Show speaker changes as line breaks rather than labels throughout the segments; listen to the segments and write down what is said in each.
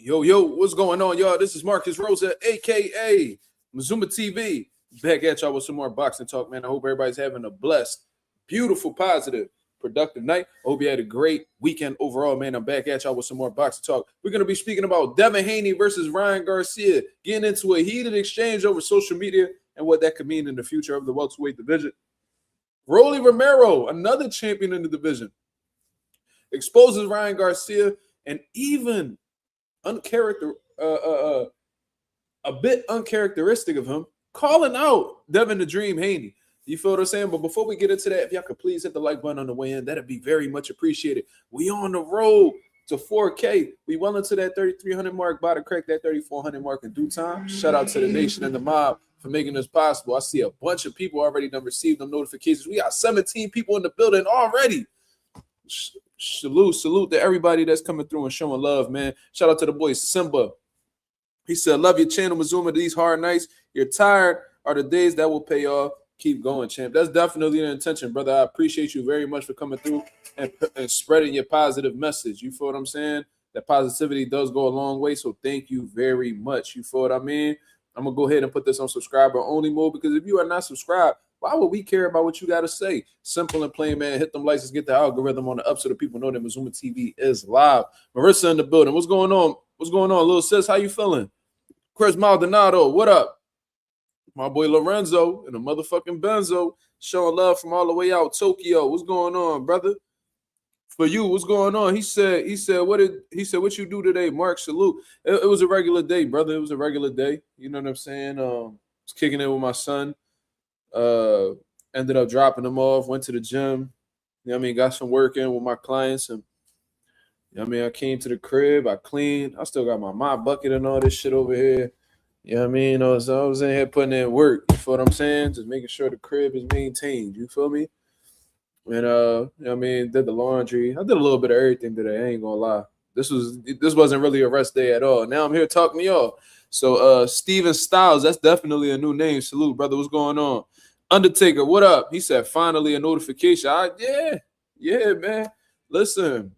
Yo, what's going on, y'all? This is Marcus Rosa, a.k.a. Mazuma TV. Back at y'all with some more boxing talk, man. I hope everybody's having a blessed, beautiful, positive, productive night. I hope you had a great weekend overall, man. I'm back at y'all with some more boxing talk. We're going to be speaking about Devin Haney versus Ryan Garcia, getting into a heated exchange over social media and what that could mean in the future of the welterweight division. ROLLY Romero, another champion in the division, exposes Ryan Garcia and even a bit uncharacteristic of him, calling out Devin the Dream Haney. You feel what I'm saying? But before we get into that, if y'all could please hit the like button on the way in, that'd be very much appreciated. We on the road to 4K. We well into that 3,300 mark, about to crack that 3,400 mark in due time. Shout out to the nation and the mob for making this possible. I see a bunch of people already done received them notifications. We got 17 people in the building already. Salute to everybody that's coming through and showing love, man. Shout out to the boy Simba. He said, love your channel, Mazuma. These hard nights you're tired are the days that will pay off. Keep going, champ. That's definitely the intention, brother. I appreciate you very much for coming through and spreading your positive message. You feel what I'm saying? That positivity does go a long way, so thank you very much. You feel what I mean? I'm going to go ahead and put this on subscriber-only mode because if you are not subscribed, why would we care about what you got to say? Simple and plain, man. Hit them likes, get the algorithm on the up so the people know that Mazuma TV is live. Marissa in the building. What's going on? What's going on, little sis? How you feeling? Chris Maldonado, what up? My boy Lorenzo and a motherfucking Benzo showing love from all the way out Tokyo. What's going on, brother? For you, what's going on? He said, what you do today, Mark? Salute. It was a regular day, brother. It was a regular day. You know what I'm saying? Was kicking it with my son. Ended up dropping him off, went to the gym. You know what I mean? Got some work in with my clients. And you know what I mean? I came to the crib, I cleaned. I still got my mop bucket and all this shit over here. You know what I mean? So I was in here putting in work. You feel what I'm saying? Just making sure the crib is maintained. You feel me? And you know what I mean? Did the laundry. I did a little bit of everything today. I ain't gonna lie. This wasn't really a rest day at all. Now I'm here talking to y'all. So Steven Styles, that's definitely a new name. Salute, brother. What's going on? Undertaker, what up? He said, finally a notification. Yeah, man. Listen,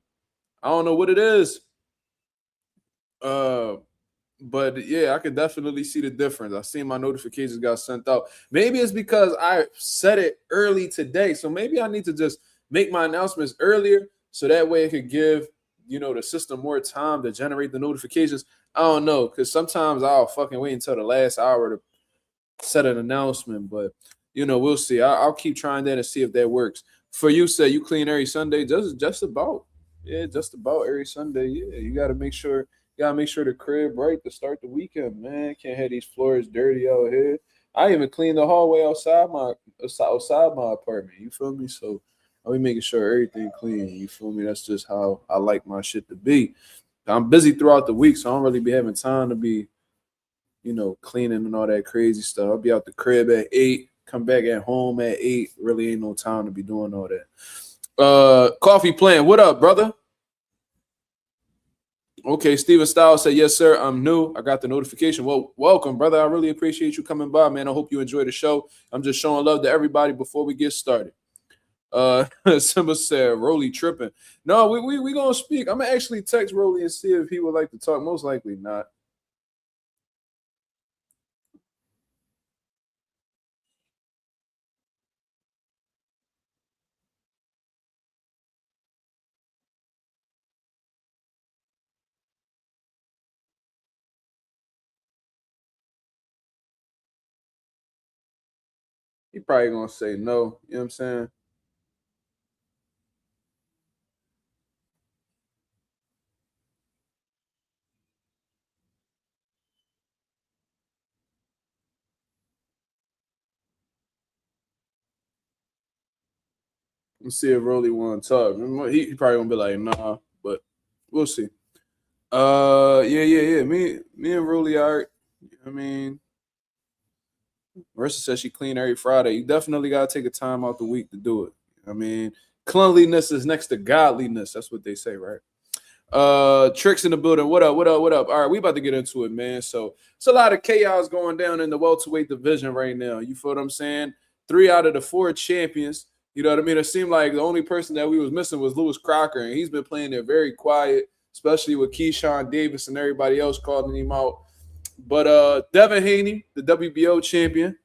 I don't know what it is. But yeah, I can definitely see the difference. I seen my notifications got sent out. Maybe it's because I said it early today. So maybe I need to just make my announcements earlier so that way it could give, the system more time to generate the notifications. I don't know, because sometimes I'll fucking wait until the last hour to set an announcement. But, we'll see. I'll keep trying that and see if that works. For you, say you clean every Sunday? Just about. Yeah, just about every Sunday. Yeah, you got to make sure. The crib right to start the weekend, man. Can't have these floors dirty out here. I even cleaned the hallway outside my apartment. You feel me? So I'll be making sure everything clean. You feel me? That's just how I like my shit to be. I'm busy throughout the week, so I don't really be having time to be, cleaning and all that crazy stuff. I'll be out the crib at 8, come back at home at 8. Really ain't no time to be doing all that. Coffee Plant, what up, brother? Okay, Steven Styles said, yes, sir, I'm new. I got the notification. Well, welcome, brother. I really appreciate you coming by, man. I hope you enjoy the show. I'm just showing love to everybody before we get started. Simba said, ROLLY tripping. No, we going to speak. I'm going to actually text ROLLY and see if he would like to talk. Most likely not. He probably going to say no. You know what I'm saying? Let's see if ROLLY want to talk. He probably going to be like, nah, but we'll see. Yeah. Me and ROLLY are, I mean, Marissa says she clean every Friday. You definitely got to take a time out the week to do it. I mean, cleanliness is next to godliness. That's what they say, right? Tricks in the building. What up? All right, we about to get into it, man. So it's a lot of chaos going down in the welterweight division right now. You feel what I'm saying? 3 out of the 4 champions. You know what I mean? It seemed like the only person that we was missing was Lewis Crocker, and he's been playing there very quiet. especially with Keyshawn Davis and everybody else calling him out. But Devin Haney, the WBO champion.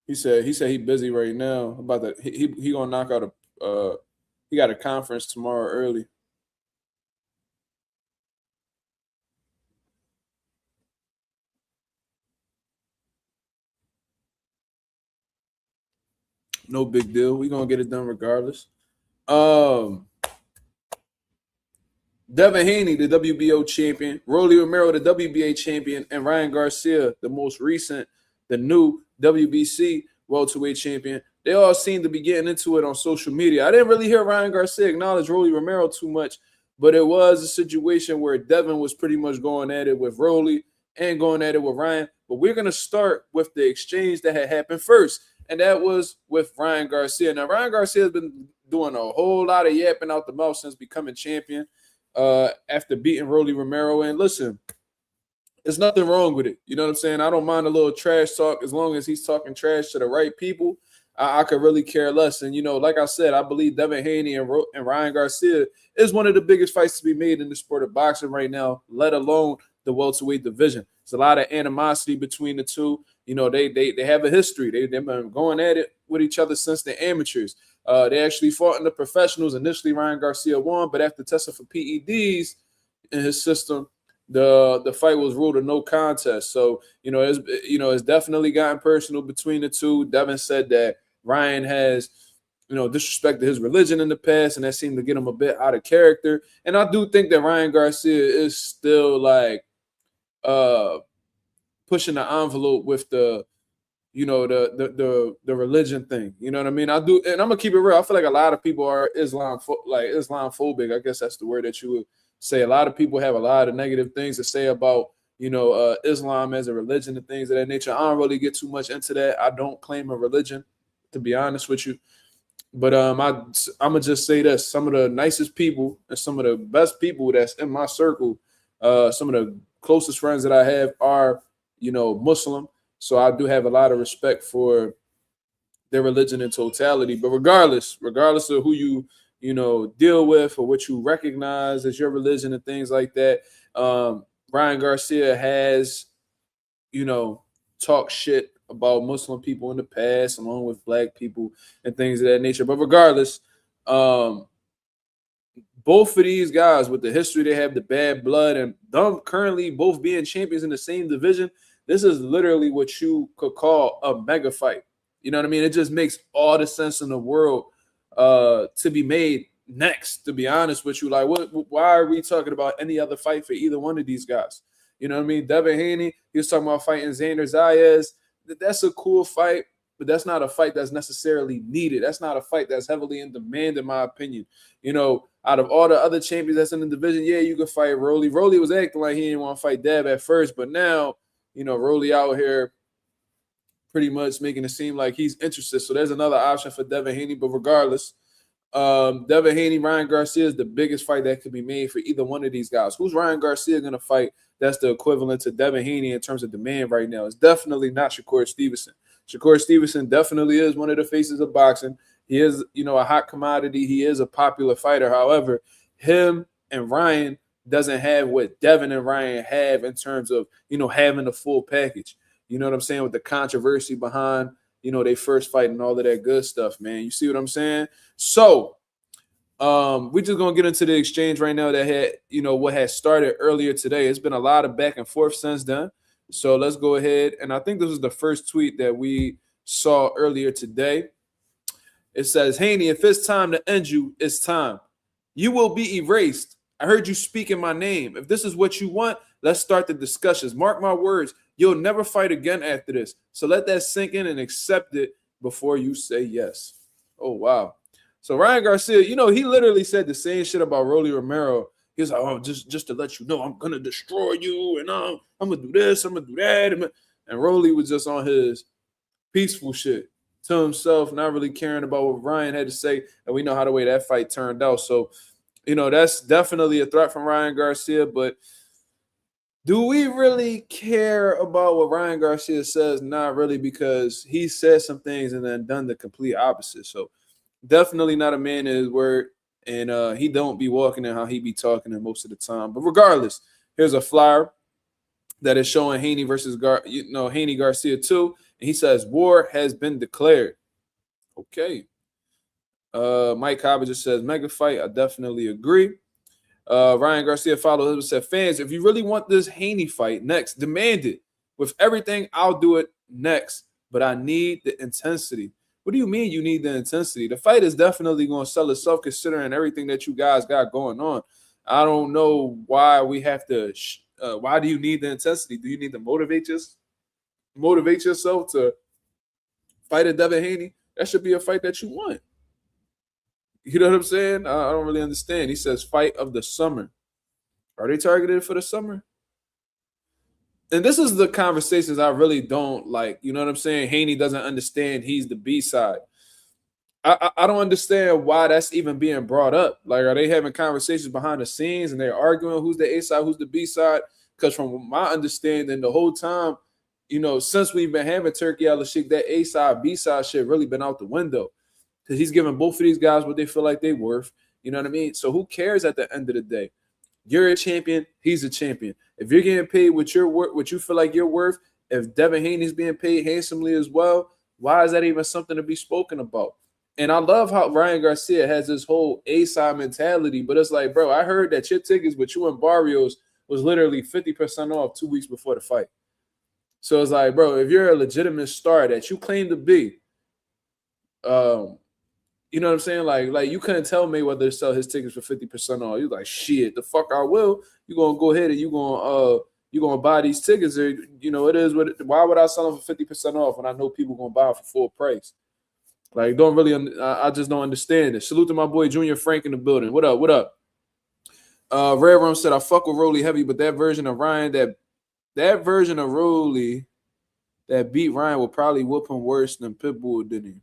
He said he busy right now. About that, he gonna knock out he got a conference tomorrow early. No big deal. We gonna get it done regardless. Devin Haney, the WBO champion, Rolly Romero, the WBA champion, and Ryan Garcia, the most recent, the new WBC welterweight champion. They all seem to be getting into it on social media. I didn't really hear Ryan Garcia acknowledge Rolly Romero too much, but it was a situation where Devin was pretty much going at it with Rolly and going at it with Ryan. But we're going to start with the exchange that had happened first, and that was with Ryan Garcia. Now, Ryan Garcia has been doing a whole lot of yapping out the mouth since becoming champion. After beating Rolly Romero. And listen, there's nothing wrong with it. You know what I'm saying? I don't mind a little trash talk as long as he's talking trash to the right people. I could really care less. And, like I said, I believe Devin Haney and Ryan Garcia is one of the biggest fights to be made in the sport of boxing right now, let alone the welterweight division. There's a lot of animosity between the two. They have a history. They've been going at it with each other since the amateurs. They actually fought in the professionals. Initially, Ryan Garcia won, but after testing for PEDs in his system, the fight was ruled a no contest. So, it's definitely gotten personal between the two. Devin said that Ryan has, disrespected his religion in the past, and that seemed to get him a bit out of character. And I do think that Ryan Garcia is still like pushing the envelope with the religion thing. You know what I mean? I do, and I'm gonna keep it real. I feel like a lot of people are Islamophobic. I guess that's the word that you would say. A lot of people have a lot of negative things to say about Islam as a religion and things of that nature. I don't really get too much into that. I don't claim a religion, to be honest with you. But I'm gonna just say this: some of the nicest people and some of the best people that's in my circle, some of the closest friends that I have are Muslim. So I do have a lot of respect for their religion in totality. But regardless of who you deal with or what you recognize as your religion and things like that, Ryan Garcia has talked shit about Muslim people in the past, along with black people and things of that nature. But regardless, both of these guys, with the history they have, the bad blood, and them currently both being champions in the same division, this is literally what you could call a mega fight. You know what I mean? It just makes all the sense in the world to be made next, to be honest with you. Like, why are we talking about any other fight for either one of these guys? You know what I mean? Devin Haney, he was talking about fighting Xander Zayas. That's a cool fight, but that's not a fight that's necessarily needed. That's not a fight that's heavily in demand, in my opinion. Out of all the other champions that's in the division, yeah, you could fight Rolly. Rolly was acting like he didn't want to fight Dev at first, but now, Rolly out here pretty much making it seem like he's interested. So there's another option for Devin Haney. But regardless, Devin Haney, Ryan Garcia is the biggest fight that could be made for either one of these guys. Who's Ryan Garcia going to fight that's the equivalent to Devin Haney in terms of demand right now? It's definitely not Shakur Stevenson. Shakur Stevenson definitely is one of the faces of boxing. He is, a hot commodity. He is a popular fighter. However, him and Ryan doesn't have what Devin and Ryan have in terms of, having the full package. You know what I'm saying? With the controversy behind, they first fight and all of that good stuff, man. You see what I'm saying? So we're just going to get into the exchange right now that had, what had started earlier today. It's been a lot of back and forth since then. So let's go ahead. And I think this was the first tweet that we saw earlier today. It says, Haney, if it's time to end you, it's time. You will be erased. I heard you speak in my name. If this is what you want, let's start the discussions. Mark my words. You'll never fight again after this. So let that sink in and accept it before you say yes. Oh, wow. So Ryan Garcia, he literally said the same shit about Rolly Romero. He was like, oh, just to let you know, I'm going to destroy you, and I'm going to do this, I'm going to do that. And Rolly was just on his peaceful shit to himself, not really caring about what Ryan had to say. And we know how the way that fight turned out. So, that's definitely a threat from Ryan Garcia. But do we really care about what Ryan Garcia says? Not really, because he said some things and then done the complete opposite. So Definitely not a man of his word, and he don't be walking in how he be talking in most of the time. But regardless, here's a flyer that is showing Haney versus Haney Garcia too, and he says war has been declared. Okay. Mike Cobb just says mega fight. I definitely agree. Ryan Garcia followed and said, fans, if you really want this Haney fight next, demand it. With everything, I'll do it next. But I need the intensity. What do you mean you need the intensity? The fight is definitely going to sell itself considering everything that you guys got going on. I don't know why we have to. Why do you need the intensity? Do you need to motivate yourself to fight a Devin Haney? That should be a fight that you want. You know what I'm saying? I don't really understand. He says fight of the summer. Are they targeted for the summer? And this is the conversations I really don't like. You know what I'm saying? Haney doesn't understand he's the B side. I don't understand why that's even being brought up. Like, are they having conversations behind the scenes and they're arguing who's the A side, who's the B side? Because from my understanding, the whole time, since we've been having Turkey Al-Sheikh, that A side, B side shit really been out the window. Because he's giving both of these guys what they feel like they're worth. You know what I mean? So who cares at the end of the day? You're a champion. He's a champion. If you're getting paid what you feel like you're worth, if Devin Haney's being paid handsomely as well, why is that even something to be spoken about? And I love how Ryan Garcia has this whole A-side mentality, but it's like, bro, I heard that your tickets with you and Barrios was literally 50% off 2 weeks before the fight. So it's like, bro, if you're a legitimate star that you claim to be, you know what I'm saying? Like you couldn't tell Mayweather to sell his tickets for 50% off. You're like, shit, the fuck I will. You're gonna go ahead and you're gonna buy these tickets. Or, it is what. Why would I sell them for 50% off when I know people gonna buy it for full price? Like, don't really. I just don't understand it. Salute to my boy Junior Frank in the building. What up? What up? Red Rum said I fuck with ROLLY heavy, but that version of Ryan that version of ROLLY that beat Ryan will probably whoop him worse than Pitbull did him.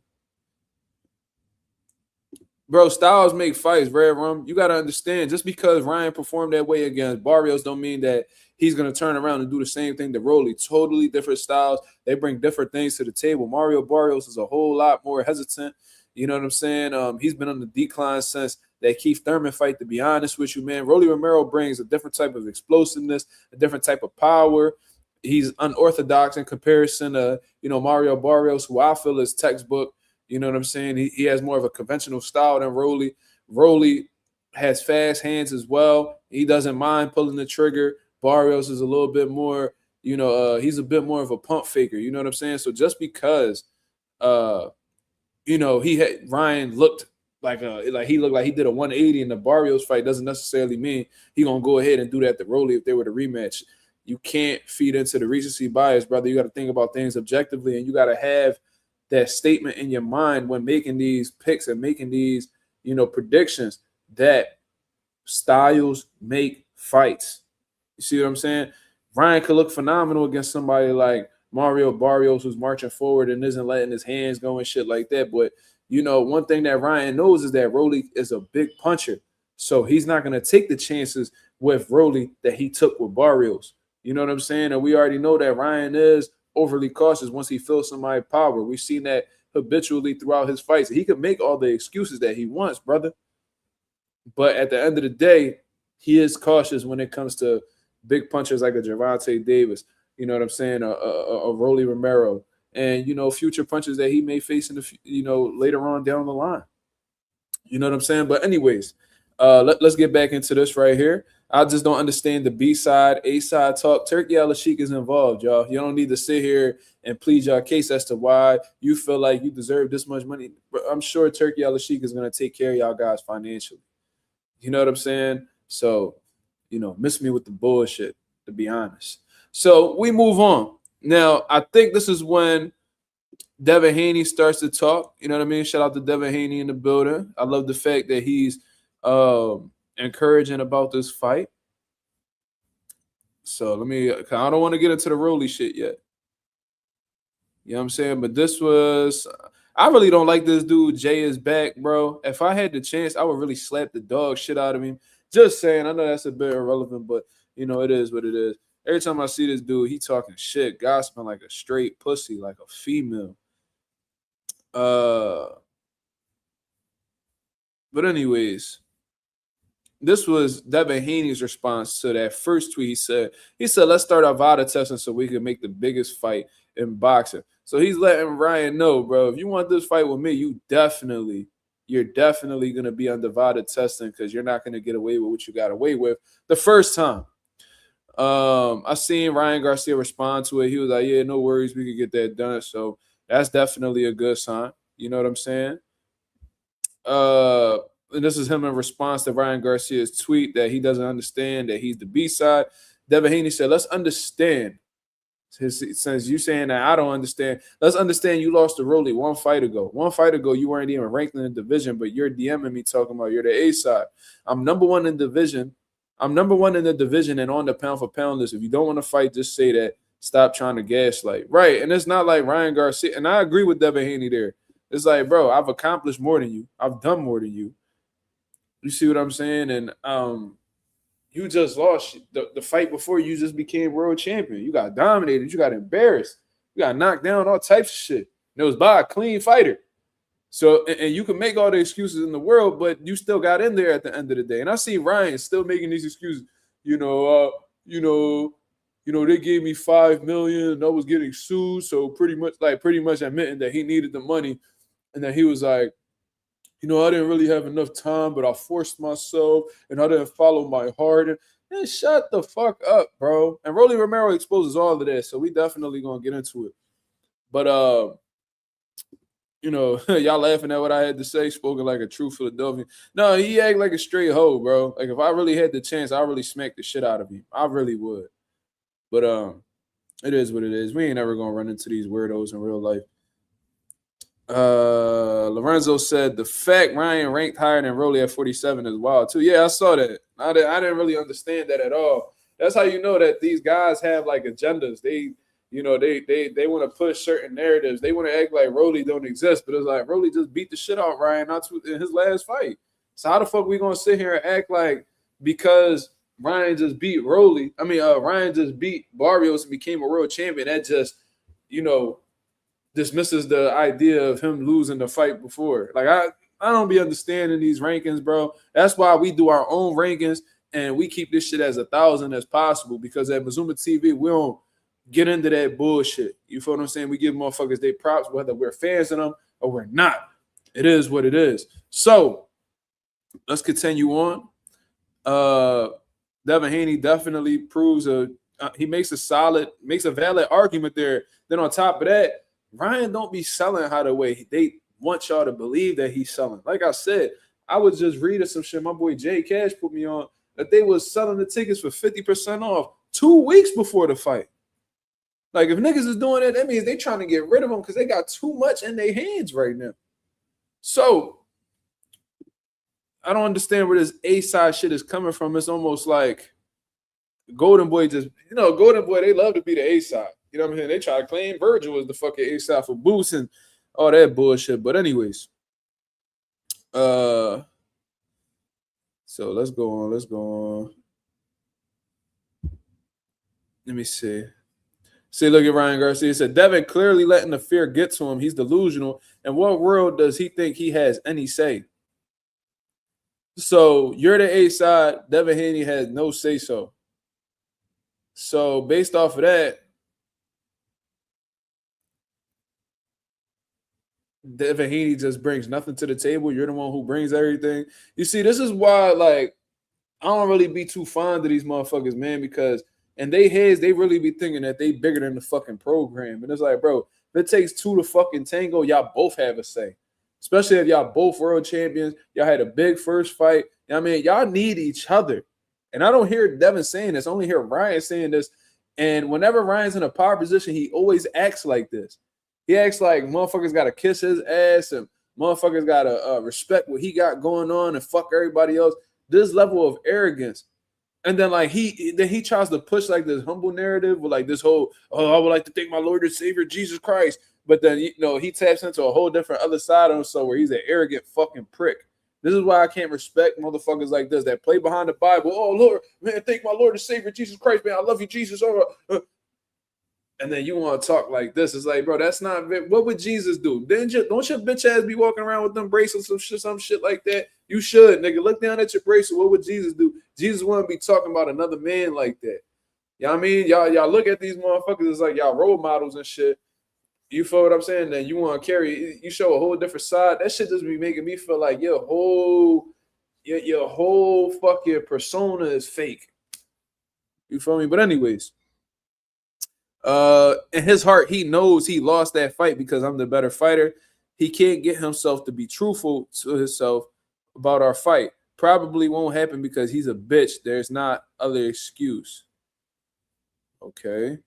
Bro, styles make fights, Red Rum. You got to understand, just because Ryan performed that way against Barrios don't mean that he's going to turn around and do the same thing to ROLLY. Totally different styles. They bring different things to the table. Mario Barrios is a whole lot more hesitant. You know what I'm saying? He's been on the decline since that Keith Thurman fight, to be honest with you, man. Rolly Romero brings a different type of explosiveness, a different type of power. He's unorthodox in comparison to, Mario Barrios, who I feel is textbook. You know what I'm saying? He has more of a conventional style than ROLLY. ROLLY has fast hands as well. He doesn't mind pulling the trigger. Barrios is a little bit more, he's a bit more of a pump faker. You know what I'm saying? So just because, Ryan looked like he looked like he did a 180 in the Barrios fight doesn't necessarily mean he gonna go ahead and do that to ROLLY if they were to rematch. You can't feed into the recency bias, brother. You got to think about things objectively, and you got to have that statement in your mind when making these picks and making these, predictions that styles make fights. You see what I'm saying? Ryan could look phenomenal against somebody like Mario Barrios, who's marching forward and isn't letting his hands go and shit like that. But, one thing that Ryan knows is that ROLLY is a big puncher. So he's not going to take the chances with ROLLY that he took with Barrios. You know what I'm saying? And we already know that Ryan is overly cautious once he feels somebody's power. We've seen that habitually throughout his fights. He could make all the excuses that he wants, brother. But at the end of the day, he is cautious when it comes to big punchers like a Gervonta Davis, you know what I'm saying, a Rolly Romero, and, future punches that he may face in the, later on down the line. You know what I'm saying? But anyways, let's get back into this right here. I just don't understand the B side, A side talk. Turkey Al-Sheikh is involved, y'all. You don't need to sit here and plead your case as to why you feel like you deserve this much money. But I'm sure Turkey Al-Sheikh is going to take care of y'all guys financially. You know what I'm saying? So, miss me with the bullshit, to be honest. So we move on. Now, I think this is when Devin Haney starts to talk. You know what I mean? Shout out to Devin Haney in the building. I love the fact that he's encouraging about this fight. So I don't want to get into the ROLLY shit yet. You know what I'm saying? But I really don't like this dude. Jay is back, bro. If I had the chance, I would really slap the dog shit out of him. Just saying. I know that's a bit irrelevant, but, it is what it is. Every time I see this dude, he talking shit, gossiping like a straight pussy, like a female. But anyways, this was Devin Haney's response to that first tweet. He said, let's start our VADA testing so we can make the biggest fight in boxing. So he's letting Ryan know, bro, if you want this fight with me, you're definitely going to be under VADA testing because you're not going to get away with what you got away with the first time. I seen Ryan Garcia respond to it. He was like, yeah, no worries. We could get that done. So that's definitely a good sign. You know what I'm saying? And this is him in response to Ryan Garcia's tweet that he doesn't understand that he's the B-side. Devin Haney said, let's understand. Since you saying that I don't understand, let's understand you lost to ROLLY 1 fight ago. 1 fight ago, you weren't even ranked in the division, but you're DMing me talking about you're the A-side. I'm number 1 in division. I'm number 1 in the division and on the pound-for-pound list. If you don't want to fight, just say that. Stop trying to gaslight. Right, and it's not like Ryan Garcia. And I agree with Devin Haney there. It's like, bro, I've accomplished more than you. I've done more than you. You see what I'm saying? And you just lost the fight before you just became world champion. You got dominated. You got embarrassed. You got knocked down, all types of shit. And it was by a clean fighter. So, and you can make all the excuses in the world, but you still got in there at the end of the day. And I see Ryan still making these excuses. They gave me $5 million and I was getting sued. So pretty much admitting that he needed the money. And then he was like, I didn't really have enough time, but I forced myself and I didn't follow my heart. And shut the fuck up, bro. And Romero exposes all of that, so we definitely gonna get into it. But y'all laughing at what I had to say, spoken like a true Philadelphian. No, he act like a straight hoe, bro. Like if I really had the chance, I'd really smack the shit out of him. I really would. But it is what it is. We ain't ever gonna run into these weirdos in real life. Lorenzo said the fact Ryan ranked higher than ROLLY at 47 is wild too. Yeah, I saw that. I didn't really understand that at all. That's how you know that these guys have like agendas. They want to push certain narratives. They want to act like ROLLY don't exist, but it's like ROLLY just beat the shit out Ryan in his last fight. So how the fuck we gonna sit here and act like because Ryan just beat Ryan just beat Barrios and became a world champion, that just dismisses the idea of him losing the fight before. Like I don't be understanding these rankings, bro. That's why we do our own rankings and we keep this shit as 1,000 as possible because at Mazuma TV we don't get into that bullshit. You feel what I'm saying? We give motherfuckers their props whether we're fans of them or we're not. It is what it is. So let's continue on. Devin Haney definitely proves he makes a valid argument there. Then on top of that, Ryan don't be selling how the way they want y'all to believe that he's selling. Like I said, I was just reading some shit my boy Jay Cash put me on that they was selling the tickets for 50% off 2 weeks before the fight. Like if niggas is doing that means they trying to get rid of them because they got too much in their hands right now. So I don't understand where this A-side shit is coming from. It's almost like Golden Boy they love to be the A-side. You know what I'm saying? They try to claim Virgil was the fucking A-side for Boost and all that bullshit. But anyways, so let's go on. Let me see. See, look at Ryan Garcia. He said, Devin clearly letting the fear get to him. He's delusional. In what world does he think he has any say? So you're the A-side. Devin Haney has no say-so. So based off of that, Devin Haney just brings nothing to the table. You're the one who brings everything. You see, this is why, like, I don't really be too fond of these motherfuckers, man, because in their heads, they really be thinking that they bigger than the fucking program. And it's like, bro, if it takes 2 to fucking tango, y'all both have a say. Especially if y'all both world champions. Y'all had a big first fight. You know what I mean? Y'all need each other. And I don't hear Devin saying this. I only hear Ryan saying this. And whenever Ryan's in a power position, he always acts like this. He acts like motherfuckers got to kiss his ass and motherfuckers got to respect what he got going on and fuck everybody else. This level of arrogance. And then like he tries to push like this humble narrative with like this whole, I would like to thank my Lord and Savior Jesus Christ. But then, he taps into a whole different other side of himself where he's an arrogant fucking prick. This is why I can't respect motherfuckers like this that play behind the Bible. Oh, Lord, man, thank my Lord and Savior Jesus Christ, man. I love you, Jesus. and then you want to talk like this. It's like, bro, that's not what would Jesus do? Don't your bitch ass be walking around with them bracelets or some shit like that? You should, nigga. Look down at your bracelet. What would Jesus do? Jesus wouldn't be talking about another man like that. You know what I mean? Y'all look at these motherfuckers as like y'all role models and shit. You feel what I'm saying? Then you want to you show a whole different side. That shit just be making me feel like your whole fucking persona is fake. You feel me? But anyways, in his heart, he knows he lost that fight because I'm the better fighter. He can't get himself to be truthful to himself about our fight. Probably won't happen because he's a bitch. There's not other excuse. Okay.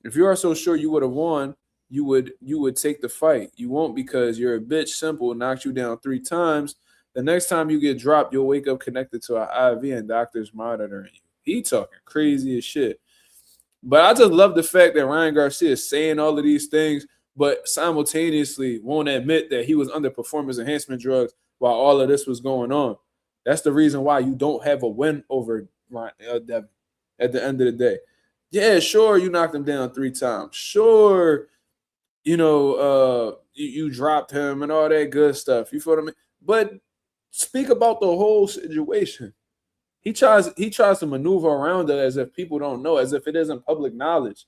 If you are so sure you would have won, you would take the fight. You won't because you're a bitch. Simple. Knocked you down 3 times. The next time you get dropped, you'll wake up connected to an IV and doctors monitoring you. He talking crazy as shit. But I just love the fact that Ryan Garcia is saying all of these things, but simultaneously won't admit that he was under performance enhancement drugs while all of this was going on. That's the reason why you don't have a win over Devin at the end of the day. Yeah, sure, you knocked him down 3 times. Sure, you dropped him and all that good stuff. You feel what I mean? But speak about the whole situation. He tries to maneuver around it as if people don't know, as if it isn't public knowledge.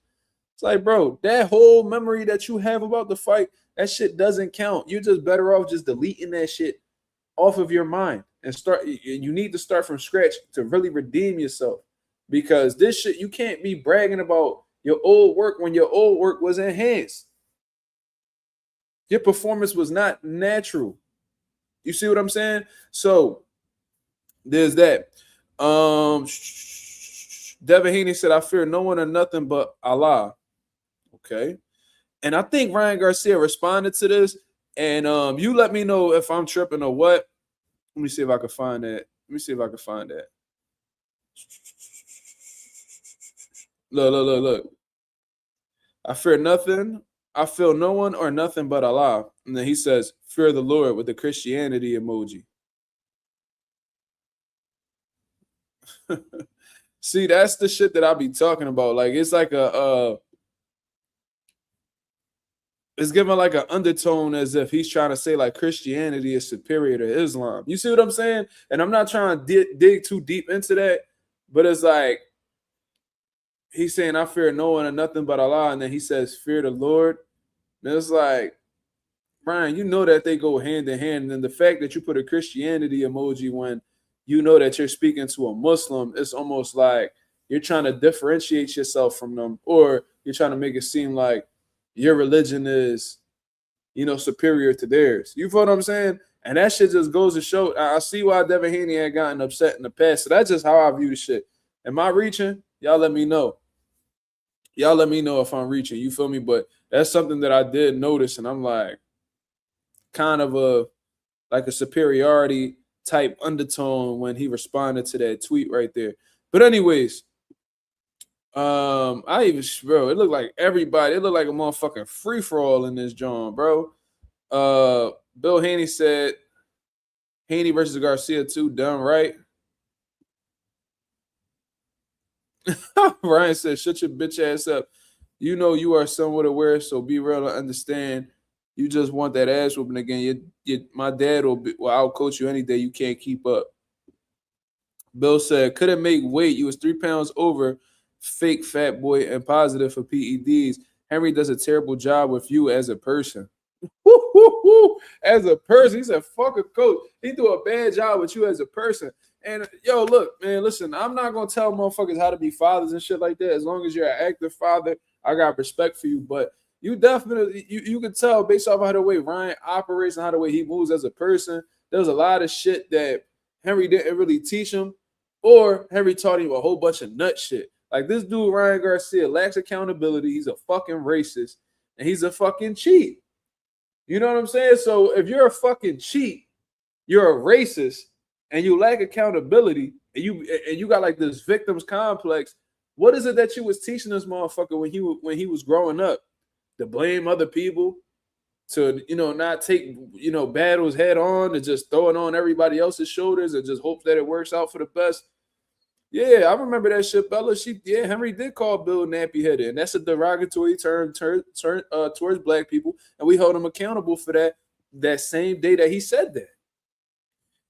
It's like, bro, that whole memory that you have about the fight, that shit doesn't count. You're just better off just deleting that shit off of your mind and start. You need to start from scratch to really redeem yourself, because this shit, you can't be bragging about your old work when your old work was enhanced. Your performance was not natural. You see what I'm saying? So there's that. Devin Haney said, I fear no one or nothing but Allah. Okay. And I think Ryan Garcia responded to this. And you let me know if I'm tripping or what. Let me see if I can find that. Look. I fear nothing. I feel no one or nothing but Allah. And then he says, fear the Lord with the Christianity emoji. See, that's the shit that I be talking about. Like, it's like it's given like an undertone as if he's trying to say like Christianity is superior to Islam. You see what I'm saying? And I'm not trying to dig too deep into that, but it's like he's saying, I fear no one and nothing but Allah. And then he says, fear the Lord. And it's like, Brian, you know that they go hand in hand. And then the fact that you put a Christianity emoji when you know that you're speaking to a Muslim, it's almost like you're trying to differentiate yourself from them, or you're trying to make it seem like your religion is, superior to theirs. You feel what I'm saying? And that shit just goes to show. I see why Devin Haney had gotten upset in the past. So that's just how I view the shit. Am I reaching? Y'all let me know. Y'all let me know if I'm reaching. You feel me? But that's something that I did notice, and I'm like, kind of a superiority type undertone when he responded to that tweet right there. But anyways, bro, it looked like everybody, it looked like a motherfucking free-for-all in this joint, bro. Bill Haney said Haney versus Garcia 2 done right. Ryan said, shut your bitch ass up. You know you are somewhat aware, so be real and understand. You just want that ass whooping again. My dad will out-coach you any day. You can't keep up. Bill said, couldn't make weight. You was 3 pounds over, fake fat boy, and positive for PEDs. Henry does a terrible job with you as a person. As a person. He said, fuck a coach. He do a bad job with you as a person. And, yo, look, man, listen, I'm not going to tell motherfuckers how to be fathers and shit like that. As long as you're an active father, I got respect for you. But you definitely, you can tell based off how the way Ryan operates and how the way he moves as a person, there's a lot of shit that Henry didn't really teach him, or Henry taught him a whole bunch of nut shit. Like, this dude, Ryan Garcia, lacks accountability. He's a fucking racist, and he's a fucking cheat. You know what I'm saying? So if you're a fucking cheat, you're a racist, and you lack accountability, and you got like this victim's complex, what is it that you was teaching this motherfucker when he was growing up? To blame other people, to not take battles head on, and just throw it on everybody else's shoulders and just hope that it works out for the best. Yeah, I remember that shit, Bella. Henry did call Bill nappy headed, and that's a derogatory term towards black people, and we hold him accountable for that same day that he said that.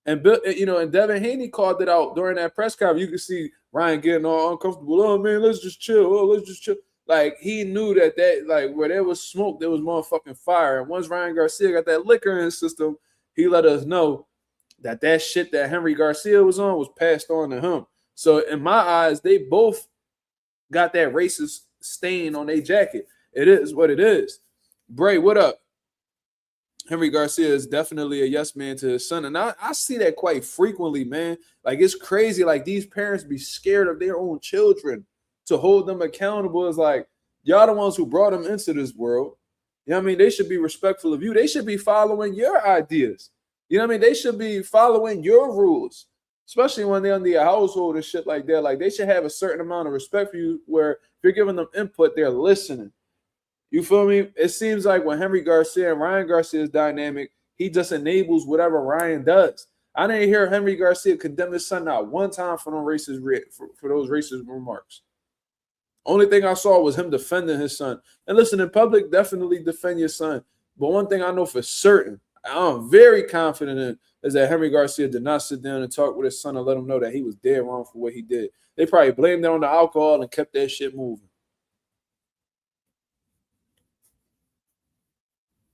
And Bill, and Devin Haney called it out during that press conference. You could see Ryan getting all uncomfortable. Oh man, let's just chill. Oh, let's just chill. Like he knew that like where there was smoke, there was motherfucking fire. And once Ryan Garcia got that liquor in his system, he let us know that shit that Henry Garcia was on was passed on to him. So in my eyes, they both got that racist stain on their jacket. It is what it is. Bray, what up? Henry Garcia is definitely a yes man to his son. And I see that quite frequently, man. Like, it's crazy. Like, these parents be scared of their own children to hold them accountable. It's like, y'all the ones who brought them into this world. You know what I mean? They should be respectful of you. They should be following your ideas. You know what I mean? They should be following your rules, especially when they're in the household and shit like that. Like, they should have a certain amount of respect for you where if you're giving them input, they're listening. You feel me? It seems like when Henry Garcia and Ryan Garcia's dynamic, he just enables whatever Ryan does. I didn't hear Henry Garcia condemn his son not one time for those racist remarks. Only thing I saw was him defending his son. And listen, in public, definitely defend your son. But one thing I know for certain, I'm very confident in, is that Henry Garcia did not sit down and talk with his son and let him know that he was dead wrong for what he did. They probably blamed it on the alcohol and kept that shit moving.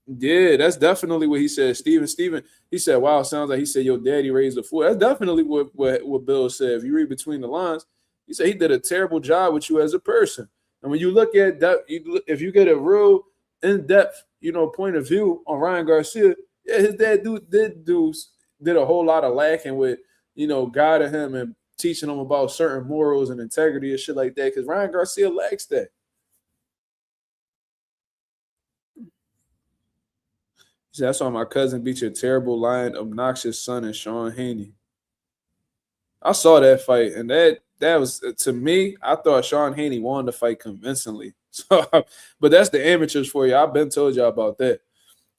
Yeah, that's definitely what he said. Steven, he said, wow, sounds like he said your daddy raised a fool. That's definitely what Bill said. If you read between the lines, he said he did a terrible job with you as a person. And when you look at that, if you get a real in-depth, point of view on Ryan Garcia, yeah, his dad did a whole lot of lacking with, guiding him and teaching him about certain morals and integrity and shit like that. Because Ryan Garcia lacks that. He said, I saw my cousin beat your terrible, lying, obnoxious son and Sean Haney. I saw that fight, and that was, to me, I thought Sean Haney won the fight convincingly. So, but that's the amateurs for you. I've been told y'all about that.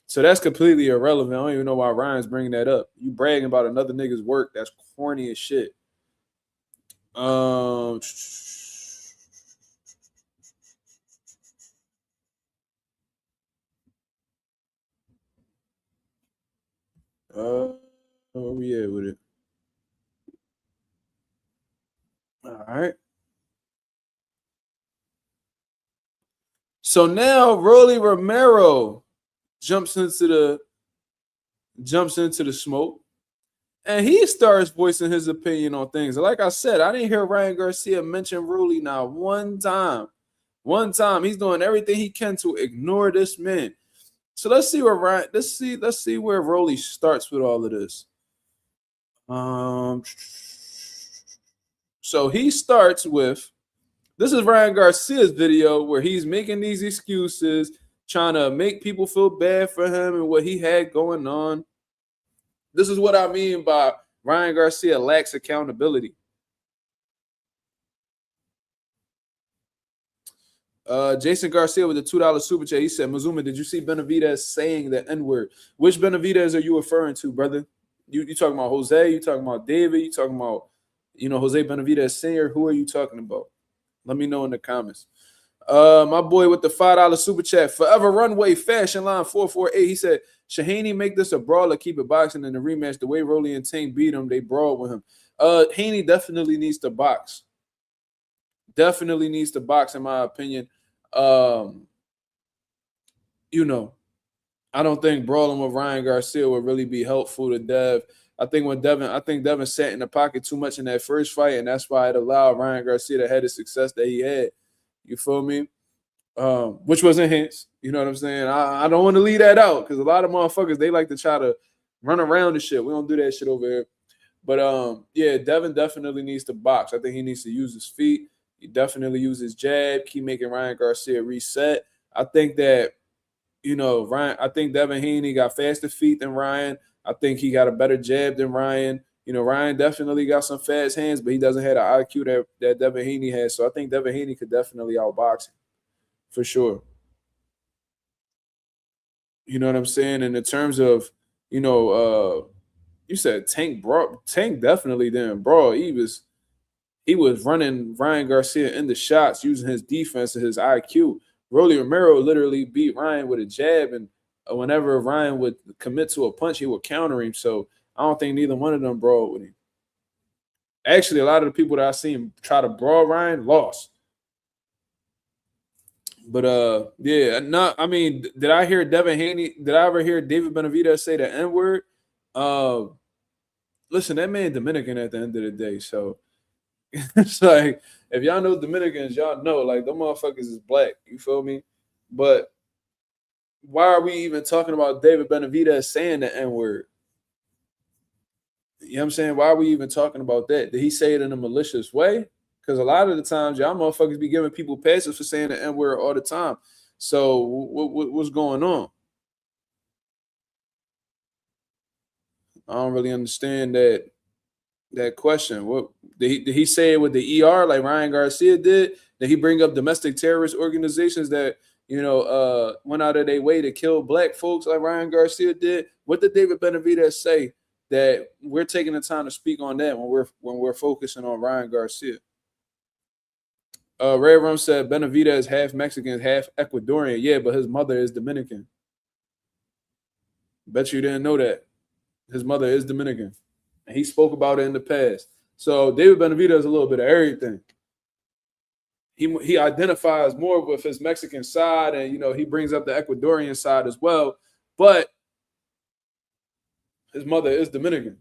So that's completely irrelevant. I don't even know why Ryan's bringing that up. You bragging about another nigga's work. That's corny as shit. Where we at with it? All right. So now Rolly Romero jumps into the smoke, and he starts voicing his opinion on things. Like I said, I didn't hear Ryan Garcia mention Rolly now one time. One time, he's doing everything he can to ignore this man. So let's see where let's see where Rolly starts with all of this. So he starts with, this is Ryan Garcia's video where he's making these excuses, trying to make people feel bad for him and what he had going on. This is what I mean by Ryan Garcia lacks accountability. Jason Garcia with the $2 super chat. He said, Mazuma, did you see Benavidez saying the N-word? Which Benavidez are you referring to, brother? You talking about Jose? You talking about David? You talking about, Jose Benavidez Sr.? Who are you talking about? Let me know in the comments. My boy with the $5 super chat, Forever Runway Fashion Line 448. He said, should Haney make this a brawl or keep it boxing in the rematch? The way Rolly and Tank beat him, they brawled with him. Haney definitely needs to box. Definitely needs to box, in my opinion. I don't think brawling with Ryan Garcia would really be helpful to Dev. I think Devin sat in the pocket too much in that first fight, and that's why it allowed Ryan Garcia to have the success that he had. You feel me? Which was enhanced. You know what I'm saying? I don't want to leave that out because a lot of motherfuckers, they like to try to run around and shit. We don't do that shit over here. But yeah, Devin definitely needs to box. I think he needs to use his feet. He definitely use his jab, keep making Ryan Garcia reset. I think that, I think Devin Haney got faster feet than Ryan. I think he got a better jab than Ryan. Ryan definitely got some fast hands, but he doesn't have the IQ that Devin Haney has. So I think Devin Haney could definitely outbox him for sure. You know what I'm saying? And in terms of, you said Tank definitely didn't brawl. he was running Ryan Garcia in the shots using his defense and his IQ. Rolly Romero literally beat Ryan with a jab, and whenever Ryan would commit to a punch, he would counter him. So I don't think neither one of them brawled with him. Actually, a lot of the people that I seen try to brawl Ryan lost. But yeah, not. I mean, did I hear Devin Haney? Did I ever hear David Benavidez say the N word? Listen, that man Dominican at the end of the day. So it's like, if y'all know Dominicans, y'all know like them motherfuckers is black. You feel me? But why are we even talking about David Benavidez saying the N word? You know what I'm saying? Why are we even talking about that? Did he say it in a malicious way? Because a lot of the times, y'all motherfuckers be giving people passes for saying the N word all the time. So what's going on? I don't really understand that question. What did he say it with the ER like Ryan Garcia did? Did he bring up domestic terrorist organizations that went out of their way to kill black folks like Ryan Garcia did? What did David Benavidez say that we're taking the time to speak on that when we're focusing on Ryan Garcia? Ray Rum said Benavidez is half Mexican, half Ecuadorian. Yeah, but his mother is Dominican. Bet you didn't know that. His mother is Dominican. And he spoke about it in the past. So David Benavidez is a little bit of everything. He identifies more with his Mexican side, and he brings up the Ecuadorian side as well. But his mother is Dominican.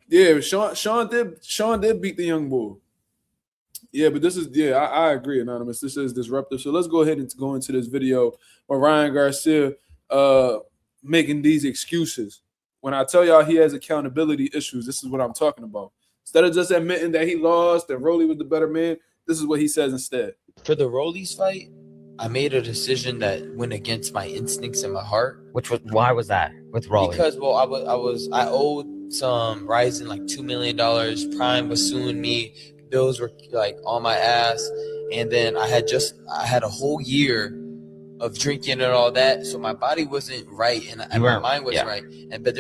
Yeah, Sean did beat the young bull. Yeah, but this is I agree, Anonymous. This is disruptive. So let's go ahead and go into this video where Ryan Garcia making these excuses. When I tell y'all he has accountability issues, this is what I'm talking about. Instead of just admitting that he lost and ROLLY was the better man, this is what he says instead.
For the ROLLY's fight, I made a decision that went against my instincts and my heart.
Why was that with ROLLY?
Because I owed some Ryzen like $2 million. Prime was suing me. Bills were like on my ass, and then I had a whole year of drinking and all that, so my body wasn't right and my mind wasn't right. But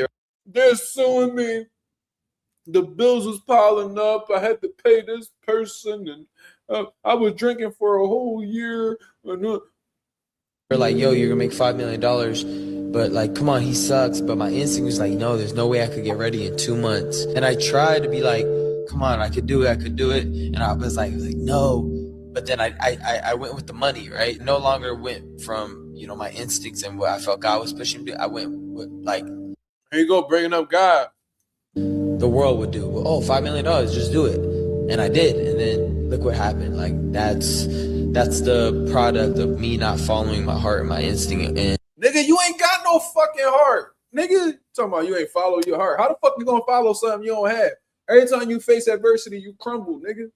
they're suing me. The bills was piling up. I had to pay this person, and I was drinking for a whole year.
They're like, yo, you're gonna make $5 million, but like, come on, he sucks. But my instinct was like, no, there's no way I could get ready in 2 months. And I tried to be like, come on, I could do it. And I was like no. But then I went with the money, right? No longer went from my instincts and what I felt God was pushing me. I went with like,
here you go, bringing up God.
The world would do. Well, $5 million, just do it. And I did. And then look what happened. Like that's the product of me not following my heart and my instinct. And
nigga, you ain't got no fucking heart. Nigga, talking about you ain't follow your heart. How the fuck you gonna follow something you don't have? Every time you face adversity, you crumble, nigga.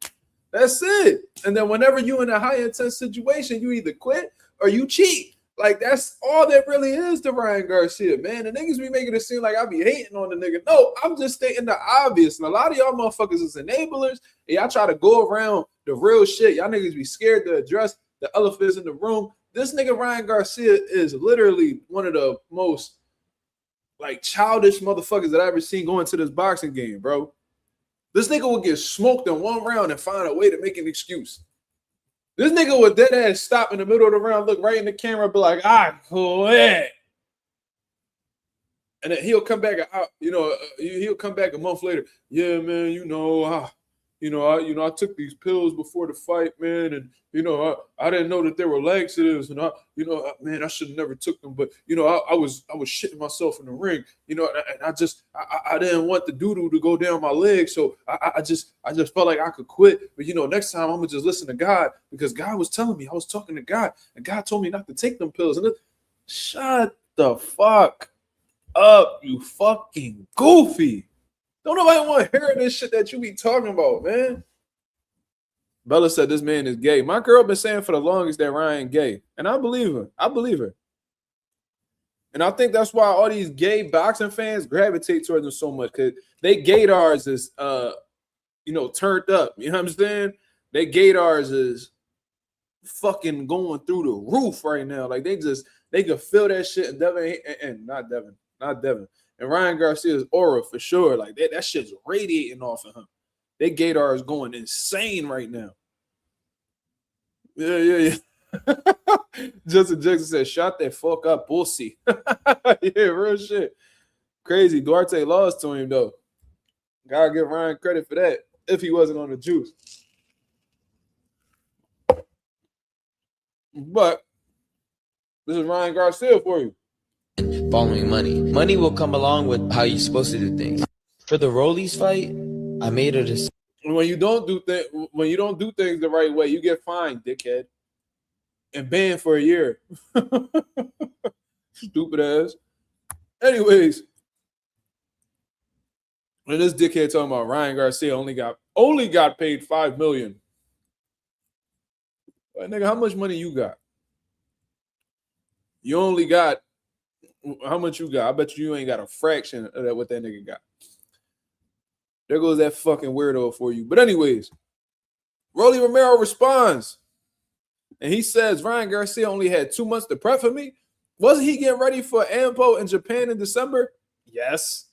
That's it. And then whenever you in a high intense situation, you either quit or you cheat. Like, that's all that really is to Ryan Garcia, man. The niggas be making it seem like I be hating on the nigga. No, I'm just stating the obvious. And a lot of y'all motherfuckers is enablers, and y'all try to go around the real shit. Y'all niggas be scared to address the elephants in the room. This nigga Ryan Garcia is literally one of the most, like, childish motherfuckers that I ever seen going to this boxing game, bro. This nigga will get smoked in one round and find a way to make an excuse. This nigga would dead ass stop in the middle of the round, look right in the camera, and be like, I quit. And then he'll come back, he'll come back a month later. Yeah, man, I took these pills before the fight, man, and I didn't know that they were laxatives, and man, I should have never took them, but I was shitting myself in the ring, and I didn't want the doo-doo to go down my leg, so I just felt like I could quit, but next time I'm gonna just listen to God, because God was telling me, I was talking to God, and God told me not to take them pills, and shut the fuck up, you fucking goofy. Don't nobody want to hear this shit that you be talking about, man. Bella said this man is gay. My girl been saying for the longest that Ryan gay. And I believe her. And I think that's why all these gay boxing fans gravitate towards them so much, because they gaydars is turned up. You know what I'm saying? They gaydars is fucking going through the roof right now. Like they They could feel that shit. And Devin, and not Devin, and Ryan Garcia's aura for sure. Like that shit's radiating off of him. Their gator is going insane right now. Yeah. Justin Jackson said, "Shut that fuck up, pussy." Yeah, real shit. Crazy. Duarte lost to him though. Gotta give Ryan credit for that. If he wasn't on the juice. But this is Ryan Garcia for you.
Following money. Money will come along with how you're supposed to do things. For the Rollies fight, I made a decision.
When you don't do things the right way, you get fined, dickhead. And banned for a year. Stupid ass. Anyways. And this dickhead talking about Ryan Garcia only got paid $5 million. Well, nigga, how much money you got? You only got how much you got? I bet you ain't got a fraction of that what that nigga got. There goes that fucking weirdo for you. But anyways, Rolly Romero responds. And he says Ryan Garcia only had 2 months to prep for me. Wasn't he getting ready for AMPO in Japan in December? Yes.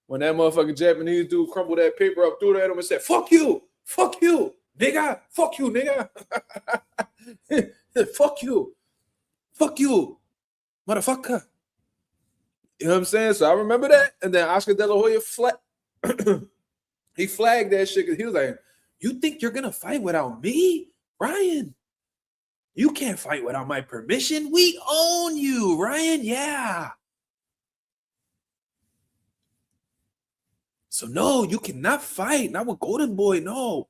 When that motherfucking Japanese dude crumbled that paper up, threw it at him and said, fuck you, nigga, fuck you, nigga. Fuck you, motherfucker. You know what I'm saying? So I remember that. And then Oscar De La Hoya he flagged that shit because he was like, you think you're going to fight without me? Ryan, you can't fight without my permission. We own you, Ryan. Yeah. So no, you cannot fight. Not with Golden Boy. No.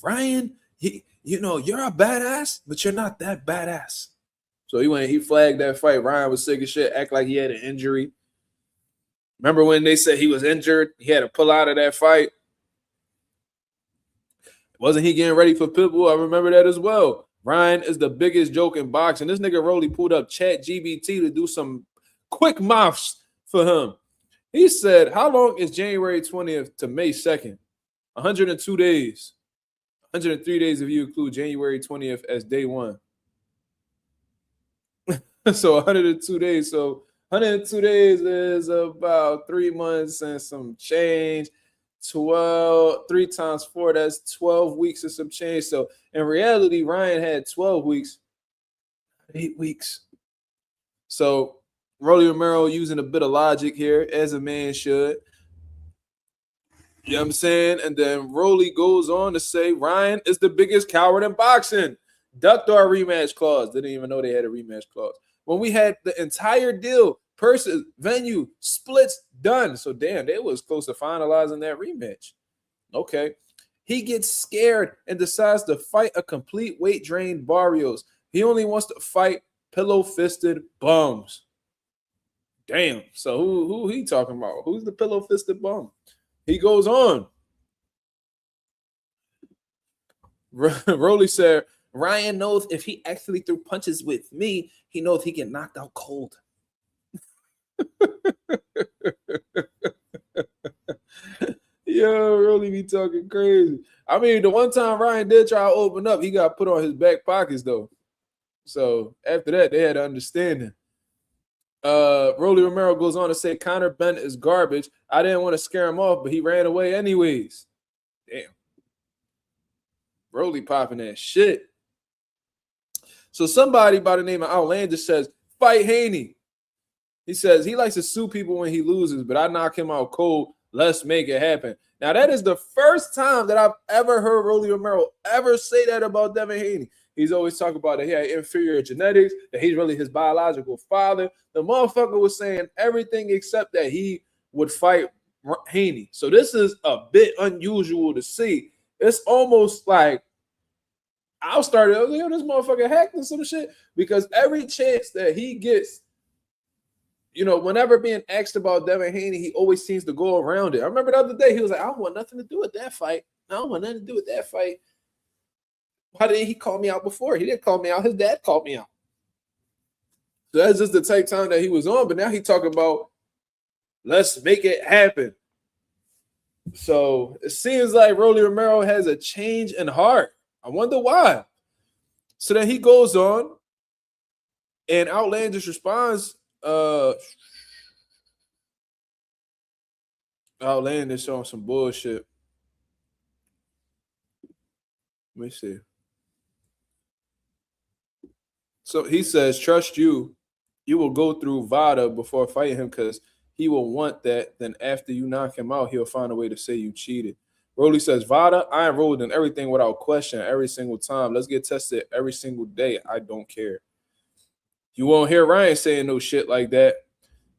Ryan, you're a badass, but you're not that badass. So he flagged that fight. Ryan was sick of shit, act like he had an injury. Remember when they said he was injured? He had to pull out of that fight. Wasn't he getting ready for Pitbull? I remember that as well. Ryan is the biggest joke in boxing. This nigga Rolly pulled up ChatGPT to do some quick maths for him. He said, how long is January 20th to May 2nd? 102 days. 103 days if you include January 20th as day one. So 102 days. So 102 days is about 3 months and some change. 3 times 4, that's 12 weeks and some change. So in reality, Ryan had 12 weeks, 8 weeks. So Rolly Romero using a bit of logic here, as a man should. You know what I'm saying? And then Rolly goes on to say Ryan is the biggest coward in boxing. Ducked our rematch clause. Didn't even know they had a rematch clause. When we had the entire deal, person, venue, splits done. So damn, they was close to finalizing that rematch. Okay. He gets scared and decides to fight a complete weight drained Barrios. He only wants to fight pillow-fisted bums. Damn. So who he talking about? Who's the pillow-fisted bum? He goes on. Rolly said, Ryan knows if he actually threw punches with me, he knows he get knocked out cold. Yo, Rolly be talking crazy. I mean, the one time Ryan did try to open up, he got put on his back pockets, though. So after that, they had an understanding. Rolly Romero goes on to say Conor Benn is garbage. I didn't want to scare him off, but he ran away anyways. Damn. Rolly popping that shit. So somebody by the name of Outlander says, fight Haney. He says he likes to sue people when he loses, but I knock him out cold. Let's make it happen. Now, that is the first time that I've ever heard Rolly Romero ever say that about Devin Haney. He's always talking about that he had inferior genetics, that he's really his biological father. The motherfucker was saying everything except that he would fight Haney. So this is a bit unusual to see. It's almost like I was like, yo, this motherfucker hacked or some shit, because every chance that he gets, whenever being asked about Devin Haney, he always seems to go around it. I remember the other day, he was like, I don't want nothing to do with that fight. Why didn't he call me out before? He didn't call me out. His dad called me out. So that's just the type time that he was on. But now he talking about, let's make it happen. So it seems like Rolly Romero has a change in heart. I wonder why. So then he goes on And Outlandish responds, Outlandish on some bullshit. Let me see. So he says, trust you. You will go through Vada before fighting him because he will want that. Then after you knock him out, he'll find a way to say you cheated. Rolly says, Vada, I enrolled in everything without question every single time. Let's get tested every single day. I don't care. You won't hear Ryan saying no shit like that.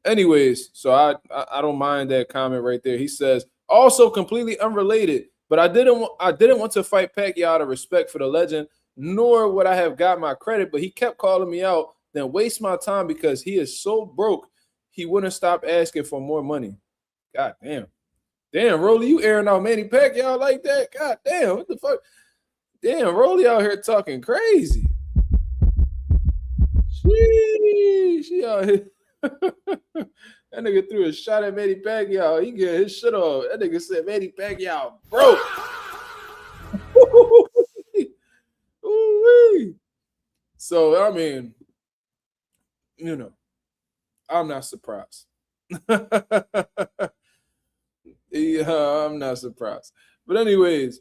Anyways, so I don't mind that comment right there. He says, also completely unrelated, but I didn't want to fight Pacquiao out of respect for the legend, nor would I have got my credit, but he kept calling me out, then waste my time because he is so broke, he wouldn't stop asking for more money. God damn. Damn, Rolly, you airing out Manny Pacquiao like that? God damn, what the fuck? Damn, Rolly out here talking crazy. She out here. That nigga threw a shot at Manny Pacquiao. He get his shit off. That nigga said Manny Pacquiao broke. Ooh-wee. So, I mean, you know, I'm not surprised. Yeah, I'm not surprised. But anyways,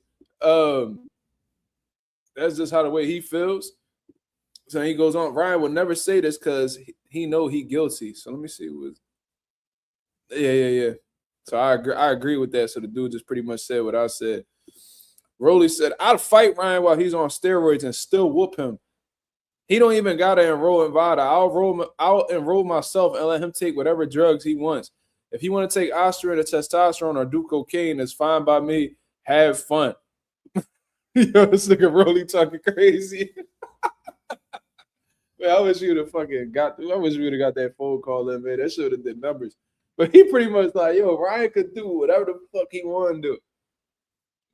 that's just how the way he feels. So he goes on, Ryan will never say this because he know he guilty. So let me see. Yeah. So I agree with that. So the dude just pretty much said what I said. Rolly said, I'd fight Ryan while he's on steroids and still whoop him. He don't even got to enroll in VADA. I'll enroll myself and let him take whatever drugs he wants. If he want to take Osterin or testosterone or do cocaine, it's fine by me. Have fun. Yo, this nigga Rolly talking crazy. Man, I wish you would have fucking got that phone call in, man. That should have did numbers. But he pretty much like, yo, Ryan could do whatever the fuck he want to do.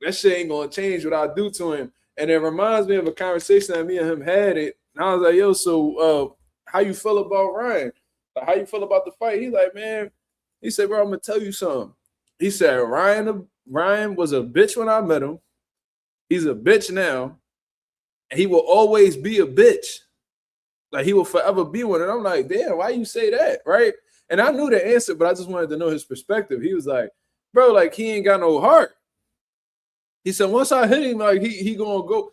That shit ain't gonna change what I do to him. And it reminds me of a conversation that me and him had it. And I was like, yo, so how you feel about Ryan? Like, how you feel about the fight? He's like, man, he said, bro, I'm gonna tell you something. He said, Ryan was a bitch when I met him. He's a bitch now. And he will always be a bitch. Like, he will forever be one. And I'm like, damn, why you say that? Right? And I knew the answer, but I just wanted to know his perspective. He was like, bro, like, he ain't got no heart. He said, once I hit him, like, he gonna go.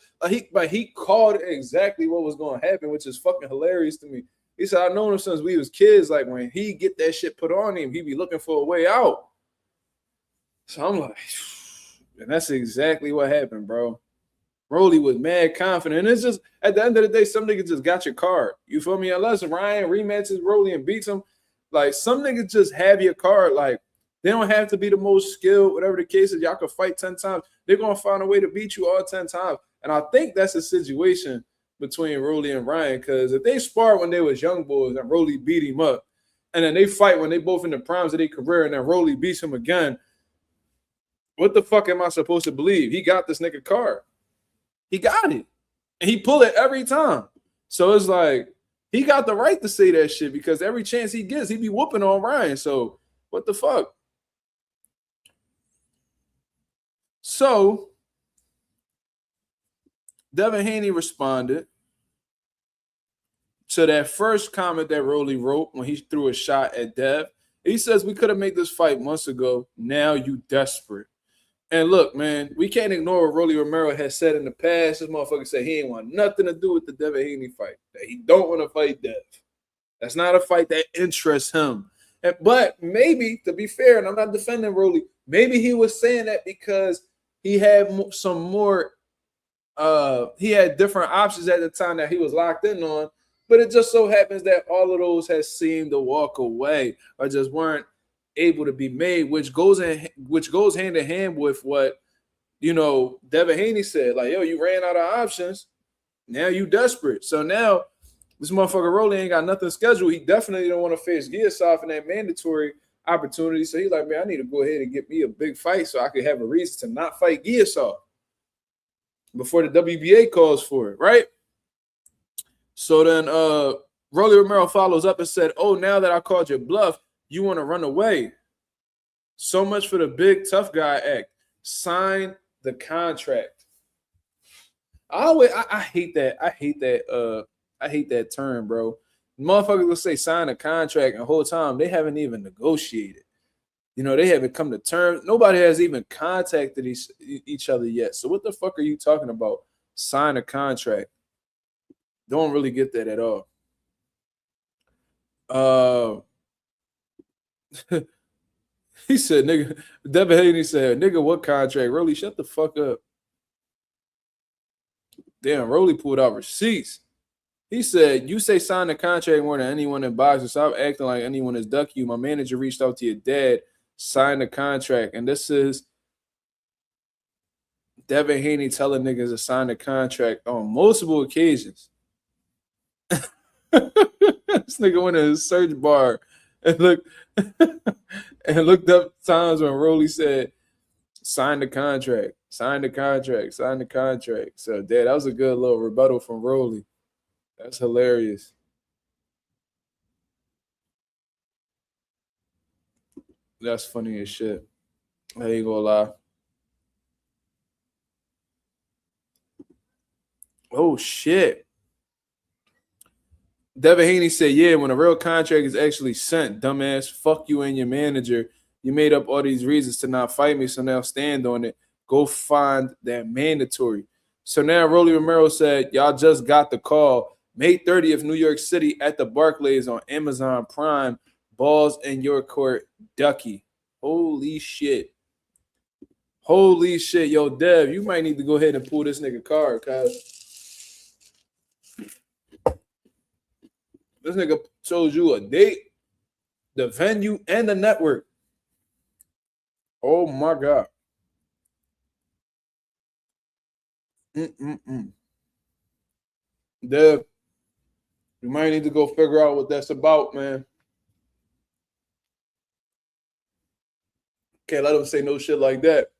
Like, he called exactly what was gonna happen, which is fucking hilarious to me. He said, I've known him since we was kids. Like, when he get that shit put on him, he be looking for a way out. So I'm like, and that's exactly what happened, bro. Rolly was mad confident. And it's just, at the end of the day, some niggas just got your card. You feel me? Unless Ryan rematches Rolly and beats him, like, some niggas just have your card. Like, they don't have to be the most skilled, whatever the case is. Y'all can fight 10 times. They're going to find a way to beat you all 10 times. And I think that's the situation between Rolly and Ryan, because if they sparred when they was young boys and Rolly beat him up, and then they fight when they both in the primes of their career and then Rolly beats him again, what the fuck am I supposed to believe? He got this nigga card. He got it. And he pull it every time. So it's like, he got the right to say that shit because every chance he gets, he be whooping on Ryan. So what the fuck? So Devin Haney responded to that first comment that Rolly wrote when he threw a shot at Dev. He says, we could have made this fight months ago. Now you desperate. And look, man, we can't ignore what Rolly Romero has said in the past. This motherfucker said he ain't want nothing to do with the Devin Haney fight. That he don't want to fight Dev. That's not a fight that interests him. But maybe, to be fair, and I'm not defending Rolly, maybe he was saying that because he had some more, he had different options at the time that he was locked in on. But it just so happens that all of those has seemed to walk away or just weren't able to be made, which goes hand in hand with what, you know, Devin Haney said. Like, yo, you ran out of options. Now you desperate. So now this motherfucker Rolly ain't got nothing scheduled. He definitely don't want to face Garcia in that mandatory opportunity. So he's like, man, I need to go ahead and get me a big fight so I could have a reason to not fight Garcia before the WBA calls for it, right? So then Rolly Romero follows up and said, oh, now that I called your bluff, you want to run away. So much for the big tough guy act. Sign the contract. I hate that. I hate that term, bro. Motherfuckers will say sign a contract, and the whole time they haven't even negotiated. You know, they haven't come to terms. Nobody has even contacted each other yet. So what the fuck are you talking about? Sign a contract. Don't really get that at all. He said, nigga, Devin Haney said, nigga, what contract? Rolly, shut the fuck up. Damn, Rolly pulled out receipts. He said, you say sign the contract more than anyone in boxing. Stop acting like anyone is duck you. My manager reached out to your dad, signed the contract. And this is Devin Haney telling niggas to sign the contract on multiple occasions. This nigga went in his search bar and looked up times when Rolly said, sign the contract, sign the contract, sign the contract. So, Dad, that was a good little rebuttal from Rolly. That's hilarious. That's funny as shit. I ain't gonna lie. Oh, shit. Devin Haney said, yeah, when a real contract is actually sent, dumbass, fuck you and your manager. You made up all these reasons to not fight me, so now stand on it. Go find that mandatory. So now Rolly Romero said, y'all just got the call. May 30th, New York City at the Barclays on Amazon Prime. Balls in your court, Ducky. Holy shit. Holy shit. Yo, Dev, you might need to go ahead and pull this nigga card, cuz this nigga shows you a date, the venue, and the network. Oh, my God. Dev, you might need to go figure out what that's about, man. Can't let him say no shit like that.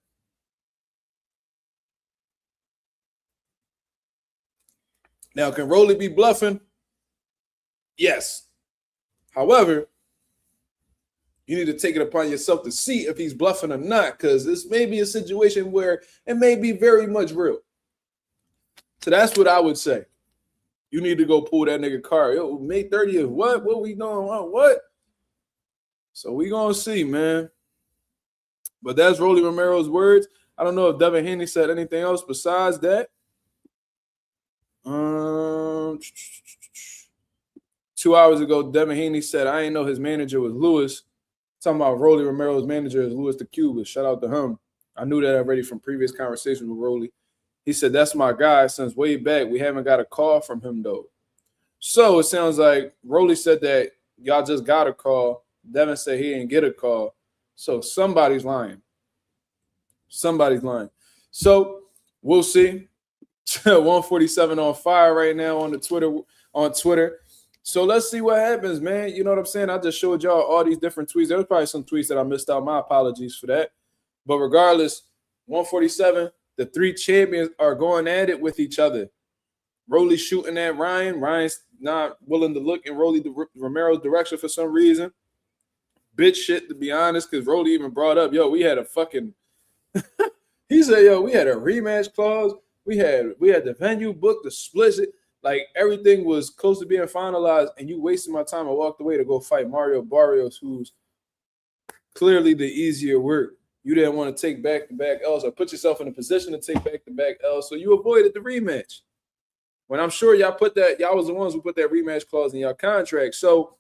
Now, can Rolly be bluffing? Yes. However, you need to take it upon yourself to see if he's bluffing or not, because this may be a situation where it may be very much real. So that's what I would say. You need to go pull that nigga card. Yo, May 30th, what? What we doing? What? So we gonna see, man. But that's Rolly Romero's words. I don't know if Devin Haney said anything else besides that. 2 hours ago, Devin Haney said, I didn't know his manager was Lewis. Talking about Rolly Romero's manager is Louis the Cuba. Shout out to him. I knew that already from previous conversations with Rolly. He said, that's my guy since way back. We haven't got a call from him, though. So it sounds like Rolly said that y'all just got a call. Devin said he didn't get a call. So somebody's lying. Somebody's lying. So we'll see. 147 on fire right now on Twitter. So let's see what happens, man. You know what I'm saying? I just showed y'all all these different tweets. There was probably some tweets that I missed out. My apologies for that. But regardless, 147, the three champions are going at it with each other. Rolly shooting at Ryan. Ryan's not willing to look in Romero's direction for some reason. Bitch shit, to be honest, because Rolly even brought up, yo, we had a fucking he said, yo, we had a rematch clause. We had the venue booked, the split it. Like everything was close to being finalized, and you wasted my time. I walked away to go fight Mario Barrios, who's clearly the easier work. You didn't want to take back-to-back L's or put yourself in a position to take back-to-back L's, so you avoided the rematch. When I'm sure y'all was the ones who put that rematch clause in your contract. So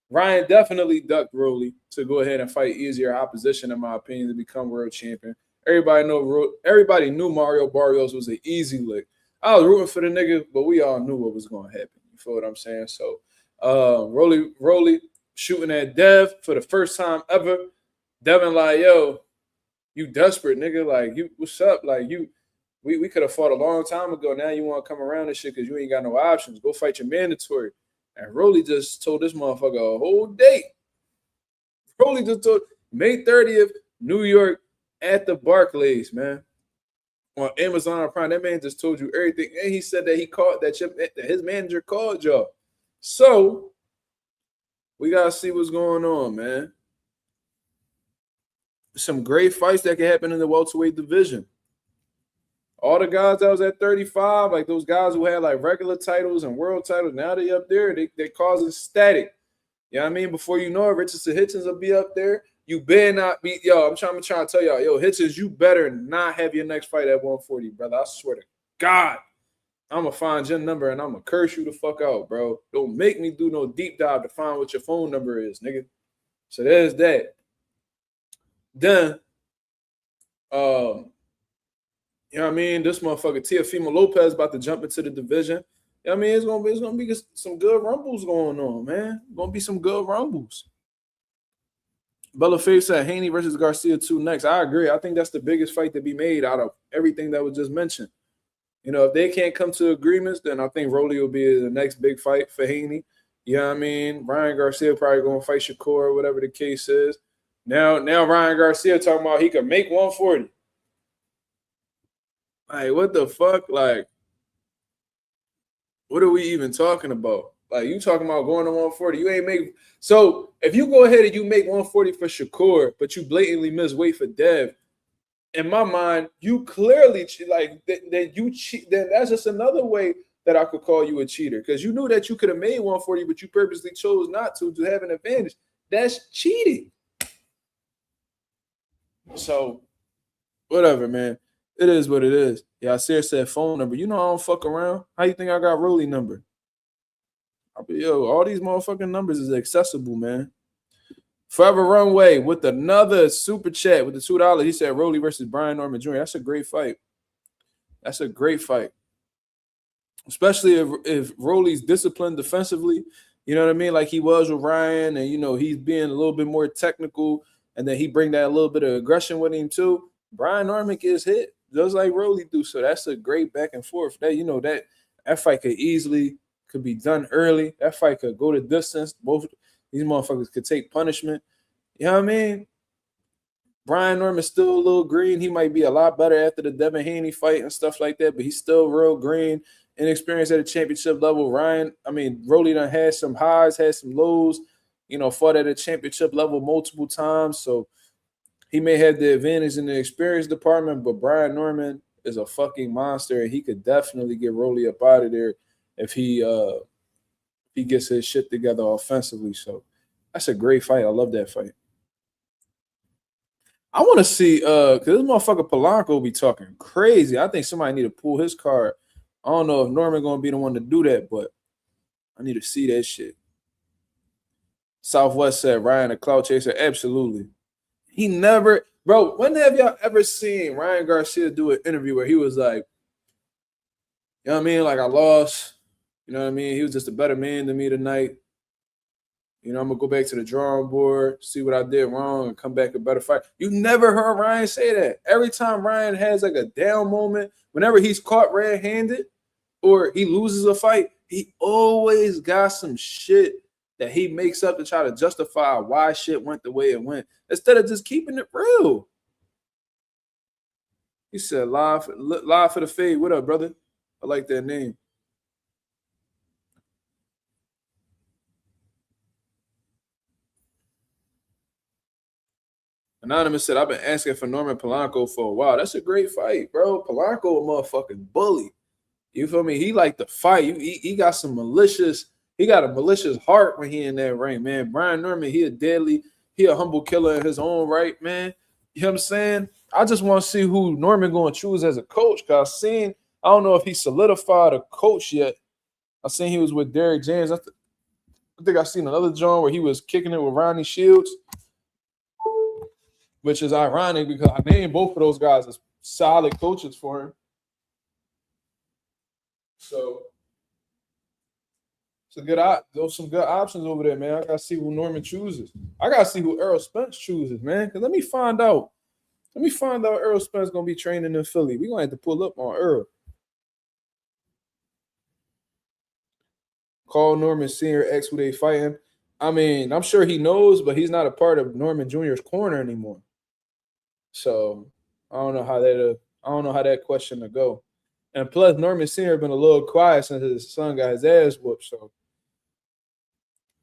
Ryan definitely ducked Rolly to go ahead and fight easier opposition, in my opinion, to become world champion. Everybody knew Mario Barrios was an easy lick. I was rooting for the nigga, but we all knew what was going to happen. You feel what I'm saying? So Rolly shooting at Dev for the first time ever. Devin like, yo, you desperate, nigga. Like, you, what's up? Like, we could have fought a long time ago. Now you want to come around and shit because you ain't got no options. Go fight your mandatory. And Rolly just told this motherfucker a whole date. Rolly just told May 30th, New York at the Barclays, man. On Amazon Prime. That man just told you everything. And he said that that his manager called y'all. So we gotta see what's going on, man. Some great fights that can happen in the welterweight division. All the guys that was at 35, like those guys who had like regular titles and world titles, now they up there. They causing static. You know what I mean? Before you know it, Richardson Hitchens will be up there. You better not be, I'm trying to tell y'all, yo, Hitchens, you better not have your next fight at 140, brother. I swear to God. I'm going to find your number and I'm going to curse you the fuck out, bro. Don't make me do no deep dive to find what your phone number is, nigga. So there's that. Then, you know what I mean? This motherfucker, Teofimo Lopez, about to jump into the division. You know what I mean? It's gonna be some good rumbles going on, man. Gonna be some good rumbles. Bella Faye said Haney versus Garcia 2 next. I agree. I think that's the biggest fight to be made out of everything that was just mentioned. You know, if they can't come to agreements, then I think ROLLY will be the next big fight for Haney. You know what I mean? Ryan Garcia probably gonna fight Shakur, whatever the case is. Now Ryan Garcia talking about he could make 140. Like, what the fuck? Like, what are we even talking about? Like, you talking about going to 140. You ain't make – so, if you go ahead and you make 140 for Shakur, but you blatantly miss weight for Dev, in my mind, you clearly – like, that you cheat. Then that's just another way that I could call you a cheater because you knew that you could have made 140, but you purposely chose not to have an advantage. That's cheating. So, whatever, man. It is what it is. Yeah, Yasir said phone number. You know I don't fuck around. How you think I got ROLLY number? I'll be, yo, all these motherfucking numbers is accessible, man. Forever Runway with another super chat with the $2. He said ROLLY versus Brian Norman Jr. That's a great fight. That's a great fight. Especially if ROLLY's disciplined defensively. You know what I mean? Like he was with Ryan, and, you know, he's being a little bit more technical, and then he bring that little bit of aggression with him too. Brian Norman gets hit just like ROLLY do. So that's a great back and forth. That, you know, that fight could be done early. That fight could go the distance. Both these motherfuckers could take punishment. You know what I mean? Brian Norman's still a little green. He might be a lot better after the Devin Haney fight and stuff like that, but he's still real green, inexperienced at a championship level. ROLLY done had some highs, had some lows, you know, fought at a championship level multiple times. So he may have the advantage in the experience department, but Brian Norman is a fucking monster, and he could definitely get ROLLY up out of there if he gets his shit together offensively. So that's a great fight. I love that fight. I want to see because this motherfucker Polanco be talking crazy. I think somebody need to pull his card. I don't know if Norman gonna be the one to do that, but I need to see that shit. Southwest said Ryan a clout chaser. Absolutely. He never, bro. When have y'all ever seen Ryan Garcia do an interview where he was like, you know what I mean? Like, I lost. You know what I mean? He was just a better man than me tonight. You know, I'm going to go back to the drawing board, see what I did wrong, and come back a better fight. You never heard Ryan say that. Every time Ryan has like a down moment, whenever he's caught red-handed or he loses a fight, he always got some shit that he makes up to try to justify why shit went the way it went, instead of just keeping it real. He said, live for the fade. What up, brother? I like that name. Anonymous said, I've been asking for Norman Polanco for a while. That's a great fight, bro. Polanco a motherfucking bully. You feel me? He like to fight. He got some malicious, he got a malicious heart when he in that ring, man. Brian Norman, he a humble killer in his own right, man. You know what I'm saying? I just want to see who Norman going to choose as a coach, because I don't know if he solidified a coach yet. I seen he was with Derrick James. I think I seen another John where he was kicking it with Ronnie Shields, which is ironic because I named both of those guys as solid coaches for him. So there's some good options over there, man. I gotta see who Norman chooses. I gotta see who Errol Spence chooses, man. Because let me find out Errol Spence gonna be training in Philly. We're gonna have to pull up on Errol. Call Norman Sr. X who they fighting. I mean, I'm sure he knows, but he's not a part of Norman Jr.'s corner anymore. So I don't know how that question to go. And plus, Norman Sr. been a little quiet since his son got his ass whooped. So,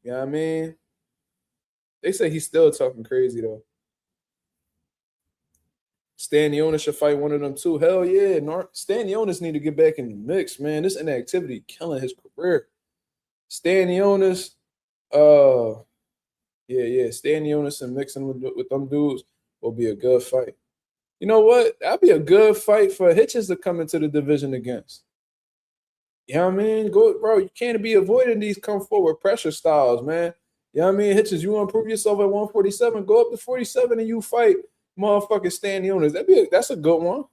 you know what I mean? They say he's still talking crazy, though. Stanionis should fight one of them too. Hell yeah. Stanionis need to get back in the mix, man. This inactivity killing his career. Stanionis, Stanionis and mixing with them dudes will be a good fight. You know what? That'd be a good fight for Hitchens to come into the division against. You know what I mean? Go, bro. You can't be avoiding these come forward pressure styles, man. You know what I mean? Hitchens, you want to prove yourself at 147? Go up to 47 and you fight motherfucking Stanionis. That's a good one.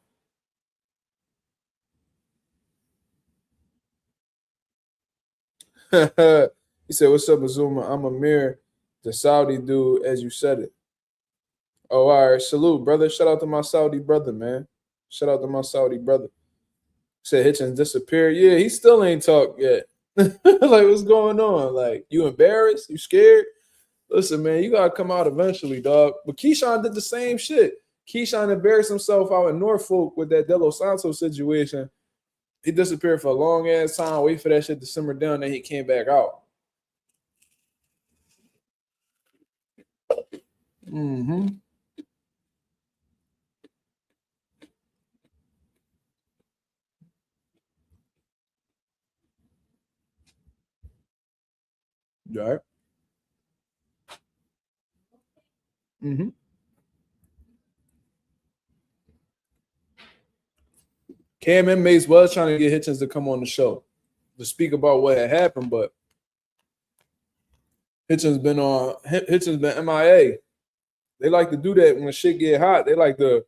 He said, "What's up, Azuma? I'm Amir, the Saudi dude, as you said it." Oh, all right. Salute, brother. Shout out to my Saudi brother, man. Shout out to my Saudi brother. Said Hitchens disappeared. Yeah, he still ain't talked yet. Like, what's going on? Like, you embarrassed? You scared? Listen, man, you gotta come out eventually, dog. But Keyshawn did the same shit. Keyshawn embarrassed himself out in Norfolk with that De Los Santos situation. He disappeared for a long ass time, wait for that shit to simmer down, then he came back out. Mm-hmm. All right. Mm-hmm. Cam and Mace was trying to get Hitchens to come on the show to speak about what had happened, but Hitchens been MIA. They like to do that when shit get hot. They like to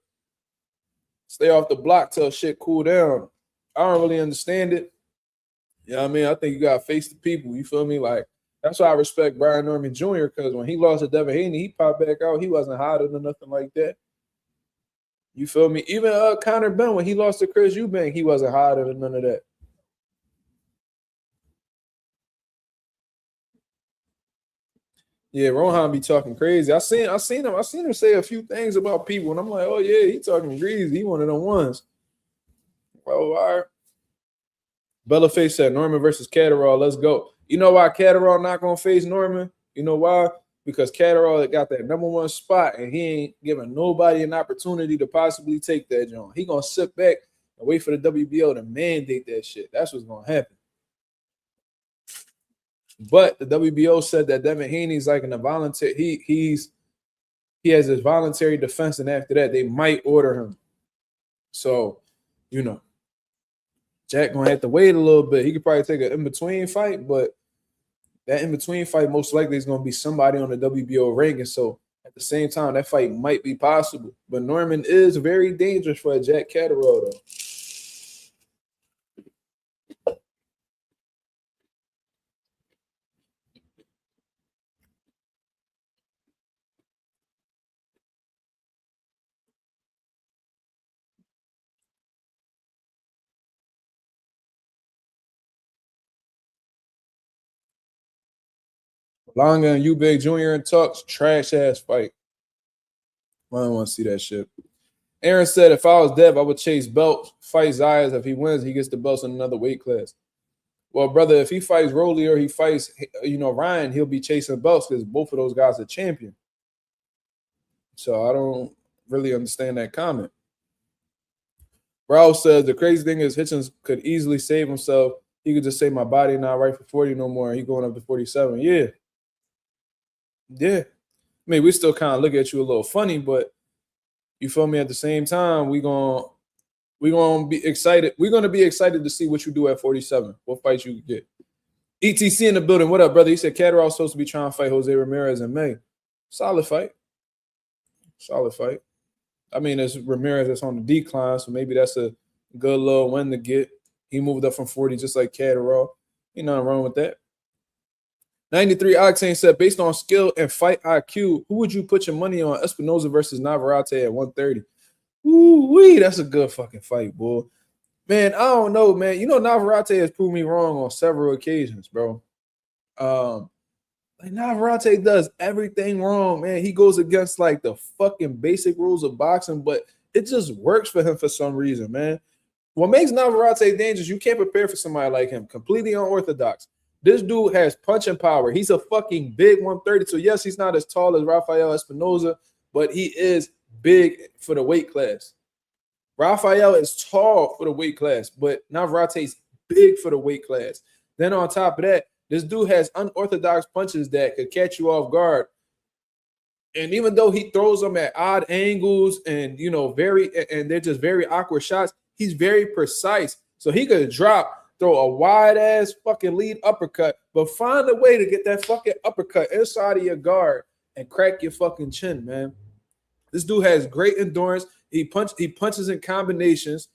stay off the block till shit cool down. I don't really understand it. You know what I mean? I think you gotta face the people. You feel me? Like, that's why I respect Brian Norman Jr. because when he lost to Devin Haney, he popped back out. He wasn't hotter than nothing like that. You feel me? Even Conor Benn, when he lost to Chris Eubank, he wasn't hotter than none of that. Yeah, Rohan be talking crazy. I seen him say a few things about people, and I'm like, oh yeah, he talking greasy. He one of them ones. Oh, all right. Bellaface said Norman versus Catterall. Let's go. You know why Catterall not gonna face Norman? You know why? Because Catterall got that #1 spot, and he ain't giving nobody an opportunity to possibly take that joint. He gonna sit back and wait for the WBO to mandate that shit. That's what's gonna happen. But the WBO said that Devin Haney's like in a voluntary. He has his voluntary defense, and after that, they might order him. So, you know, Jack gonna have to wait a little bit. He could probably take an in-between fight, but that in-between fight most likely is gonna be somebody on the WBO ranking. So at the same time, that fight might be possible. But Norman is very dangerous for a Jack Catterall, though. Longa and Eubank Jr. in talks, trash ass fight. I don't want to see that shit. Aaron said, if I was Dev, I would chase belts, fight Zayas. If he wins, he gets the belts in another weight class. Well, brother, if he fights Rolly or he fights, Ryan, he'll be chasing belts because both of those guys are champion. So I don't really understand that comment. Raul says the crazy thing is Hitchens could easily save himself. He could just say my body not right for 40 no more. And he going up to 47. Yeah. Yeah. I mean, we still kind of look at you a little funny, but you feel me? At the same time, we're gonna be excited. We're gonna be excited to see what you do at 47. What fight you get. ETC in the building. What up, brother? He said Catterall's supposed to be trying to fight Jose Ramirez in May. Solid fight. Solid fight. I mean, it's Ramirez that's on the decline, so maybe that's a good little win to get. He moved up from 40 just like Catterall. Ain't nothing wrong with that. 93 Octane said, based on skill and fight IQ, who would you put your money on? Espinoza versus Navarat at 130. Ooh-wee, that's a good fucking fight, boy. Man, I don't know, man. You know, Navarat has proved me wrong on several occasions, bro. Like Navarat does everything wrong, man. He goes against like the fucking basic rules of boxing, but it just works for him for some reason, man. What makes Navarat dangerous, you can't prepare for somebody like him. Completely unorthodox. This dude has punching power. He's a fucking big 130. So, yes, he's not as tall as Rafael Espinoza, but he is big for the weight class. Rafael is tall for the weight class, but Navarate's big for the weight class. Then on top of that, this dude has unorthodox punches that could catch you off guard. And even though he throws them at odd angles and they're just very awkward shots, he's very precise. So he could throw a wide ass fucking lead uppercut, but find a way to get that fucking uppercut inside of your guard and crack your fucking chin, man. This dude has great endurance. He punches in combinations.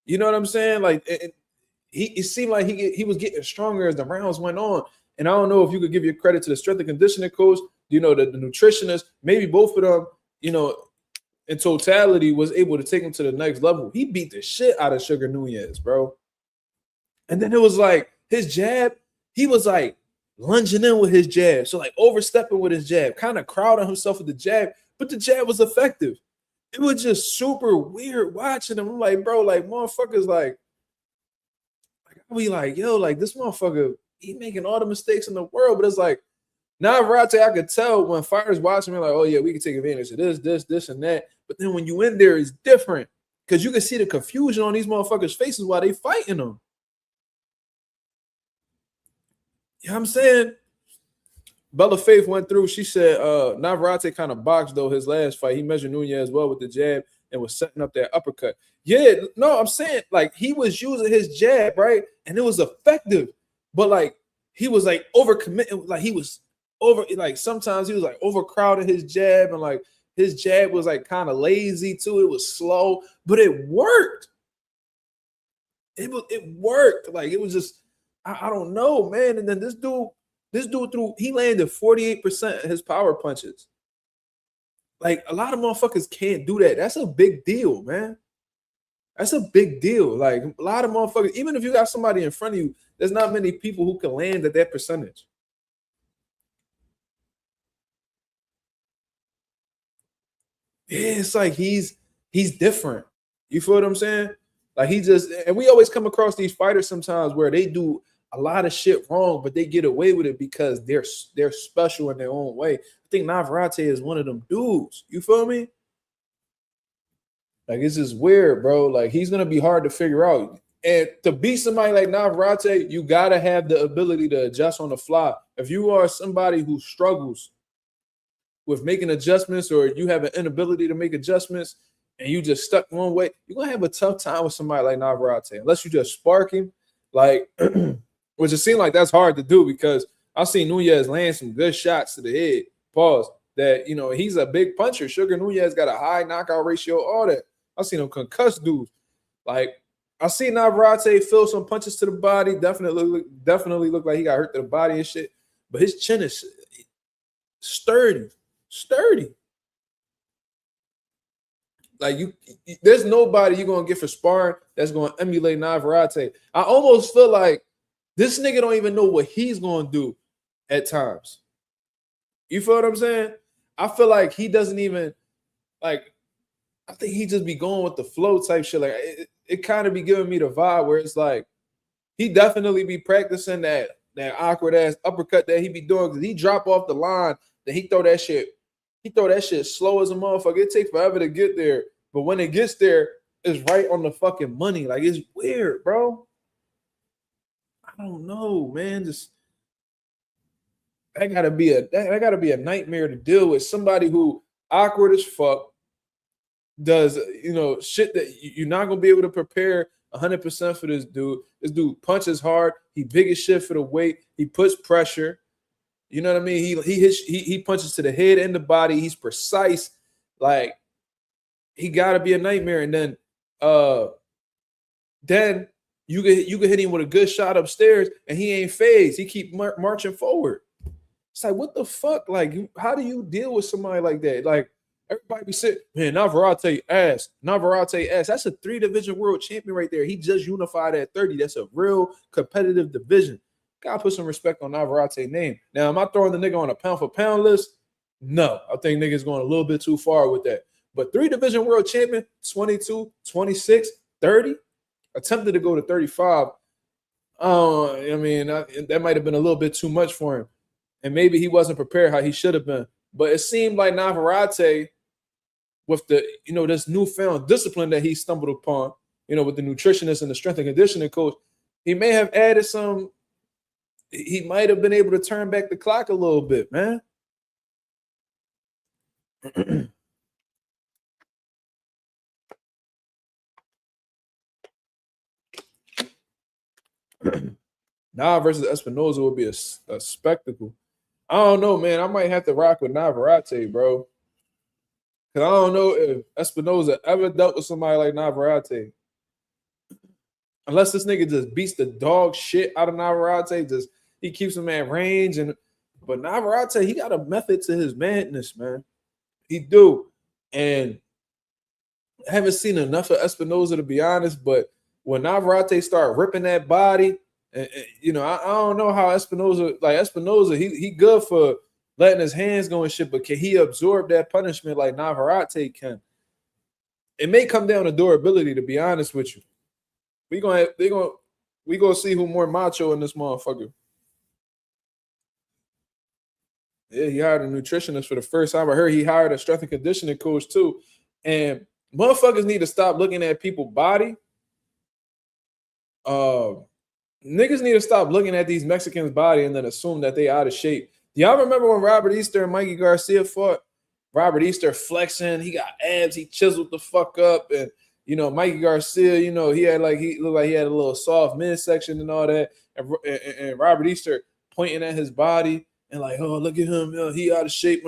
You know what I'm saying? Like it seemed like he was getting stronger as the rounds went on. And I don't know if you could give your credit to the strength and conditioning coach, the nutritionist, maybe both of them, in totality was able to take him to the next level. He beat the shit out of Sugar Nunez, bro. And then it was like his jab, he was like lunging in with his jab. So like overstepping with his jab, kind of crowding himself with the jab, but the jab was effective. It was just super weird watching him. I'm like, bro, like motherfuckers like I be like, yo, like this motherfucker, he making all the mistakes in the world, but it's like Navarat, I could tell when fighters watching me like, oh yeah, we can take advantage of this, and that. But then when you in there, it's different because you can see the confusion on these motherfuckers' faces while they fighting them. You know what I'm saying? Bella Faith went through. She said Navarat kind of boxed though his last fight. He measured Nunez well with the jab and was setting up that uppercut. Yeah, no, I'm saying like he was using his jab, right? And it was effective, but like he was like overcommitting, like he was sometimes he was like overcrowding his jab, and like his jab was like kind of lazy too. It was slow, but it worked. It worked. Like it was just I don't know, man. And then this dude he landed 48% of his power punches. Like a lot of motherfuckers can't do that. That's a big deal, man. That's a big deal. Like a lot of motherfuckers, even if you got somebody in front of you, there's not many people who can land at that percentage. Yeah, it's like he's different. You feel what I'm saying? Like and we always come across these fighters sometimes where they do a lot of shit wrong, but they get away with it because they're special in their own way. I think Navarat is one of them dudes. You feel me? Like it's just weird, bro. Like he's gonna be hard to figure out. And to beat somebody like Navarat, you gotta have the ability to adjust on the fly. If you are somebody who struggles with making adjustments, or you have an inability to make adjustments, and you just stuck one way, you're gonna have a tough time with somebody like Navarat, unless you just spark him. Like, which it seems like that's hard to do because I've seen Nunez land some good shots to the head. Pause. That he's a big puncher. Sugar Nunez got a high knockout ratio, all that. I've seen him concuss dudes. Like I seen Navarat feel some punches to the body. Definitely look like he got hurt to the body and shit. But his chin is sturdy. Like there's nobody you're gonna get for sparring that's gonna emulate Navarat. I almost feel like this nigga don't even know what he's gonna do at times. You feel what I'm saying? I feel like he doesn't even like. I think he just be going with the flow type shit. Like it kind of be giving me the vibe where it's like he definitely be practicing that awkward ass uppercut that he be doing because he drop off the line, then he throw that shit slow as a motherfucker. It takes forever to get there, but when it gets there, it's right on the fucking money. Like it's weird, bro. I don't know, man. Just that gotta be a nightmare to deal with. Somebody who awkward as fuck. Does shit that you're not gonna be able to prepare 100% for this dude. This dude punches hard. He big as shit for the weight. He puts pressure. You know what I mean? He punches to the head and the body. He's precise. Like he gotta be a nightmare. And then you can hit him with a good shot upstairs, and he ain't phased. He keep marching forward. It's like what the fuck? Like how do you deal with somebody like that? Like. Everybody be saying, man, Navarat ass. That's a 3-division world champion right there. He just unified at 30. That's a real competitive division. Gotta put some respect on Navarat's name. Now, am I throwing the nigga on a pound-for-pound list? No. I think nigga's going a little bit too far with that. But 3-division world champion, 22, 26, 30, attempted to go to 35. That might have been a little bit too much for him. And maybe he wasn't prepared how he should have been. But it seemed like Navarat with the, this newfound discipline that he stumbled upon, with the nutritionist and the strength and conditioning coach, he may have added some. He might have been able to turn back the clock a little bit, man. Nah versus Espinoza would be a spectacle. I don't know, man. I might have to rock with Navarat, bro. Because I don't know if Espinoza ever dealt with somebody like Navarat. Unless this nigga just beats the dog shit out of Navarat, just he keeps him at range. But Navarat, he got a method to his madness, man. He do. And I haven't seen enough of Espinoza, to be honest, but when Navarat start ripping that body, I don't know how Espinoza, he good for letting his hands go and shit, but can he absorb that punishment like Navarat can? It may come down to durability, to be honest with you. We gonna see who more macho in this motherfucker. Yeah, he hired a nutritionist for the first time. I heard he hired a strength and conditioning coach too. And motherfuckers need to stop looking at people's body. Niggas need to stop looking at these Mexicans' body and then assume that they out of shape. Do y'all remember when Robert Easter and Mikey Garcia fought? Robert Easter flexing, he got abs, he chiseled the fuck up, and Mikey Garcia, he looked like he had a little soft midsection and all that, and Robert Easter pointing at his body and like, oh, look at him, he out of shape.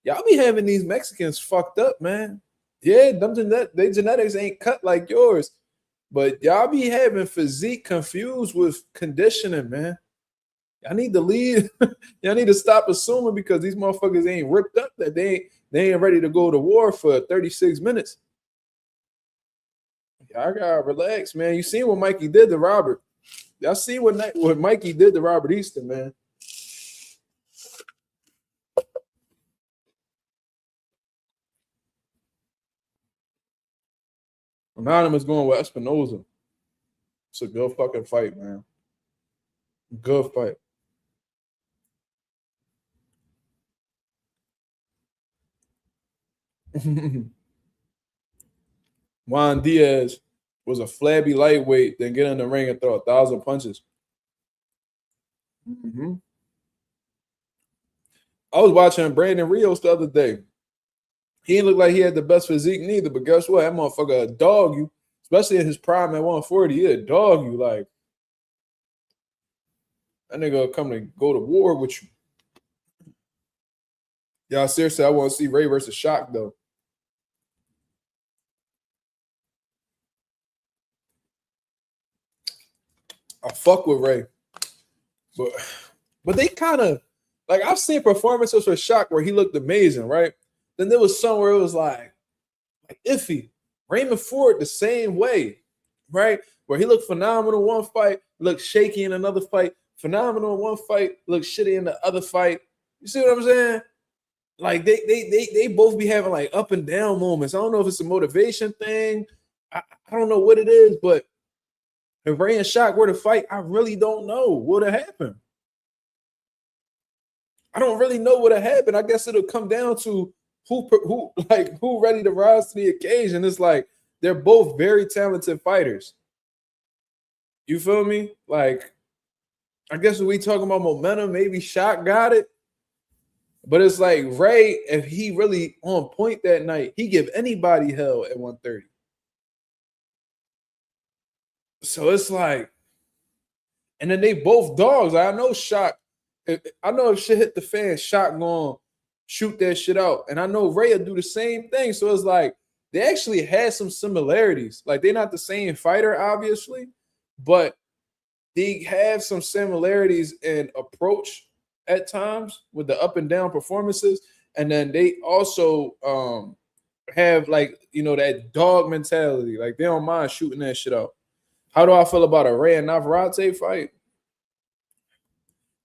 Y'all be having these Mexicans fucked up, man. Yeah, their genetics ain't cut like yours. But y'all be having physique confused with conditioning, man. Y'all need to lead. Y'all need to stop assuming because these motherfuckers ain't ripped up that they ain't ready to go to war for 36 minutes. Y'all gotta relax, man. You seen what Mikey did to Robert. Y'all see what Mikey did to Robert Easter, man. Anonymous going with Espinoza. It's a good fucking fight, man. Good fight. Juan Diaz was a flabby lightweight, then get in the ring and throw 1,000 punches. Mm-hmm. I was watching Brandon Rios the other day. He didn't look like he had the best physique neither, but guess what? That motherfucker dog you, especially in his prime at 140. He'll dog you. Like, that nigga will come to go to war with you. Y'all, seriously, I want to see Ray versus Shock, though. I fuck with Ray. But they kind of, like, I've seen performances for Shock where he looked amazing, right? Then there was somewhere it was like iffy. Raymond Ford the same way, right? Where he looked phenomenal one fight, looked shaky in another fight, phenomenal in one fight, looked shitty in the other fight. You see what I'm saying? Like they both be having like up and down moments. I don't know if it's a motivation thing. I don't know what it is, but if Ray and Shock were to fight, I really don't know what would have happened. I don't really know what would have happened. I guess it'll come down to who ready to rise to the occasion. It's like they're both very talented fighters. You feel me? Like, I guess when we talking about momentum, maybe Shock got it. But it's like Ray, if he really on point that night, he give anybody hell at 130. So it's like, and then they both dogs. I know Shock. I know if shit hit the fan, Shock gonna shoot that shit out. And I know Ray will do the same thing. So it's like they actually had some similarities. Like, they're not the same fighter, obviously, but they have some similarities in approach at times with the up and down performances. And then they also have, like, that dog mentality. Like, they don't mind shooting that shit out. How do I feel about a Ray and Navarat fight?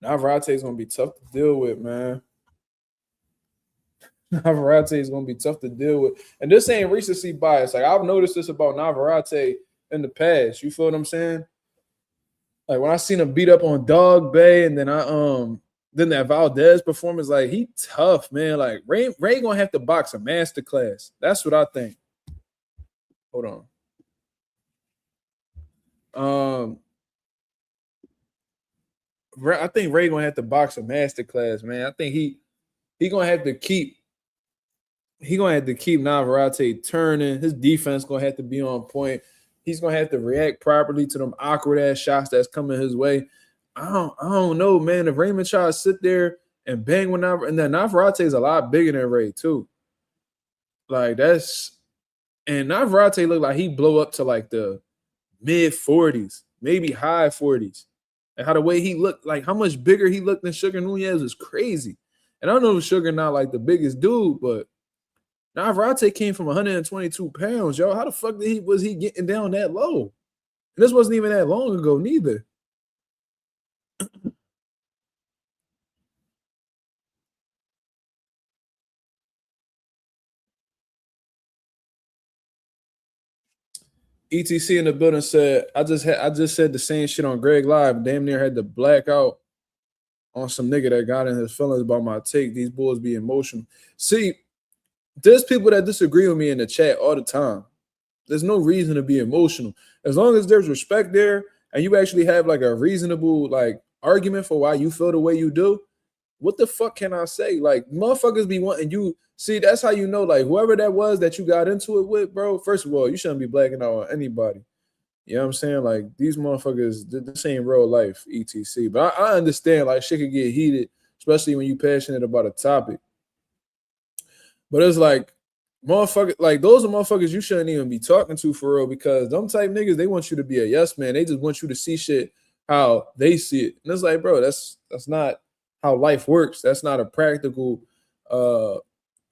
Navarat is going to be tough to deal with, man. Navarat is going to be tough to deal with. And this ain't recency bias. Like, I've noticed this about Navarat in the past. You feel what I'm saying? Like, when I seen him beat up on Dog Bay, and then I Then that Valdez performance, like he tough, man. Like Ray gonna have to box a master class. That's what I think. Hold on. I think Ray gonna have to box a master class, man. I think he gonna have to keep Navarrete turning. His defense gonna have to be on point. He's gonna have to react properly to them awkward ass shots that's coming his way. I don't know, man. If Raymond tries to sit there and bang with Navarrete, and then Navarrete is a lot bigger than Ray too. Like and Navarrete looked like he blow up to like the mid 40s, maybe high 40s. And how the way he looked, like how much bigger he looked than Sugar Nunez is crazy. And I know Sugar not like the biggest dude, but Navarrete came from 122 pounds, yo. How the fuck was he getting down that low? And this wasn't even that long ago, neither. ETC in the building said, I just said the same shit on Greg Live. Damn near had to black out on some nigga that got in his feelings about my take. These bulls be emotional. See, there's people that disagree with me in the chat all the time. There's no reason to be emotional. As long as there's respect there and you actually have like a reasonable like argument for why you feel the way you do, what the fuck can I say? Like, motherfuckers be wanting you. See, that's how you know, like, whoever that was that you got into it with, bro, first of all, you shouldn't be blacking out on anybody. You know what I'm saying? Like, these motherfuckers, this ain't real life, etc. But I understand, like, shit could get heated, especially when you're passionate about a topic. But it's like, motherfuckers, like, those are motherfuckers you shouldn't even be talking to for real, because them type niggas, they want you to be a yes man. They just want you to see shit how they see it. And it's like, bro, that's not how life works. That's not a practical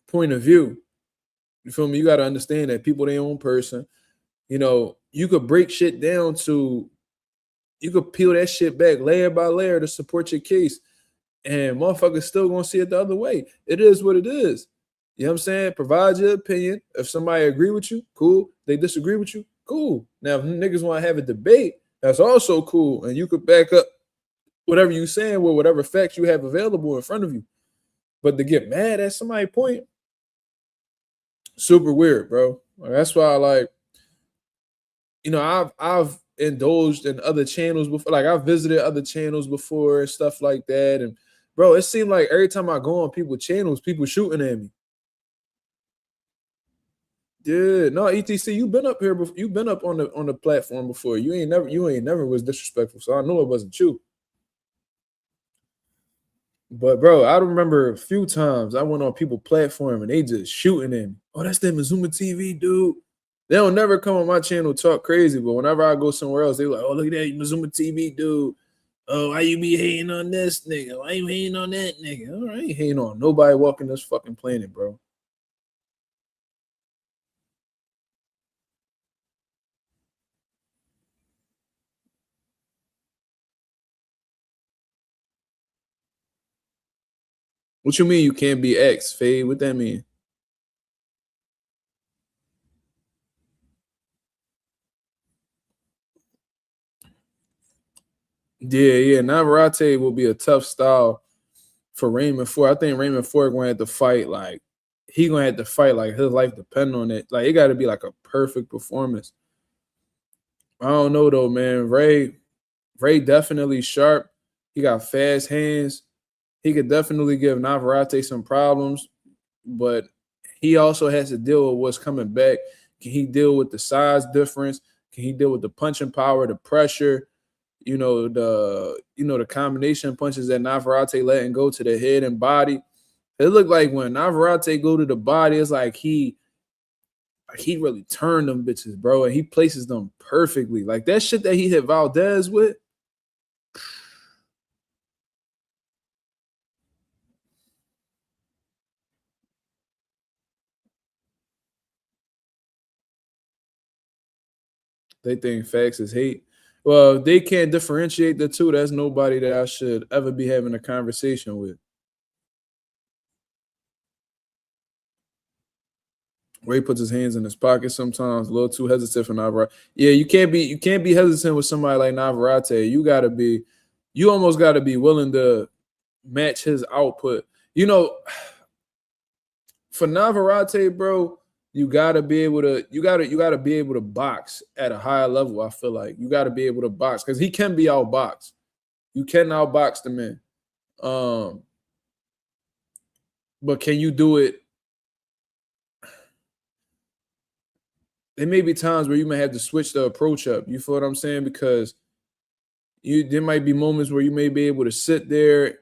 point of view. You feel me? You got to understand that people their own person. You know, you could break shit down to, you could peel that shit back layer by layer to support your case, and motherfuckers still gonna see it the other way. It is what it is. You know what I'm saying? Provide your opinion. If somebody agree with you, cool. They disagree with you, cool. Now, if niggas want to have a debate, that's also cool, and you could back up whatever you saying with whatever facts you have available in front of you. But to get mad at somebody's point, super weird, bro. That's why I like, you know, I've indulged in other channels before. Like, I've visited other channels before and stuff like that. And bro, it seemed like every time I go on people's channels, people shooting at me. Yeah, no, ETC, you've been up here before. You've been up on the platform before. You ain't never was disrespectful. So I know it wasn't you. But bro, I remember a few times I went on people's platform and they just shooting at me. Oh, that's that Mazuma TV dude. They don't never come on my channel talk crazy, but whenever I go somewhere else, they like, oh, look at that Mazuma TV dude. Oh, why you be hating on this nigga? Why you hating on that nigga? All right, I ain't hating on nobody walking this fucking planet, bro. What you mean you can't be X, Fade? What that mean? Yeah. Navarrete will be a tough style for Raymond Ford. I think Raymond Ford going to have to fight like he gonna have to fight like his life depend on it. Like, it got to be like a perfect performance. I don't know though, man. Ray definitely sharp. He got fast hands. He could definitely give Navarrete some problems, but he also has to deal with what's coming back. Can he deal with the size difference? Can he deal with the punching power, the pressure? The combination punches that Navarrete letting go to the head and body. It looked like when Navarrete go to the body, it's like he really turned them bitches, bro, and he places them perfectly. Like that shit that he hit Valdez with. They think facts is hate. Well, if they can't differentiate the two, that's nobody that I should ever be having a conversation with. Ray puts his hands in his pocket sometimes, a little too hesitant for Navarrete. Yeah, you can't be hesitant with somebody like Navarrete. You almost gotta be willing to match his output. You know, for Navarat, bro, you gotta be able to box at a higher level. I feel like you gotta be able to box because he can be outboxed. You can outbox the man. But can you do it? There may be times where you may have to switch the approach up. You feel what I'm saying? Because there might be moments where you may be able to sit there,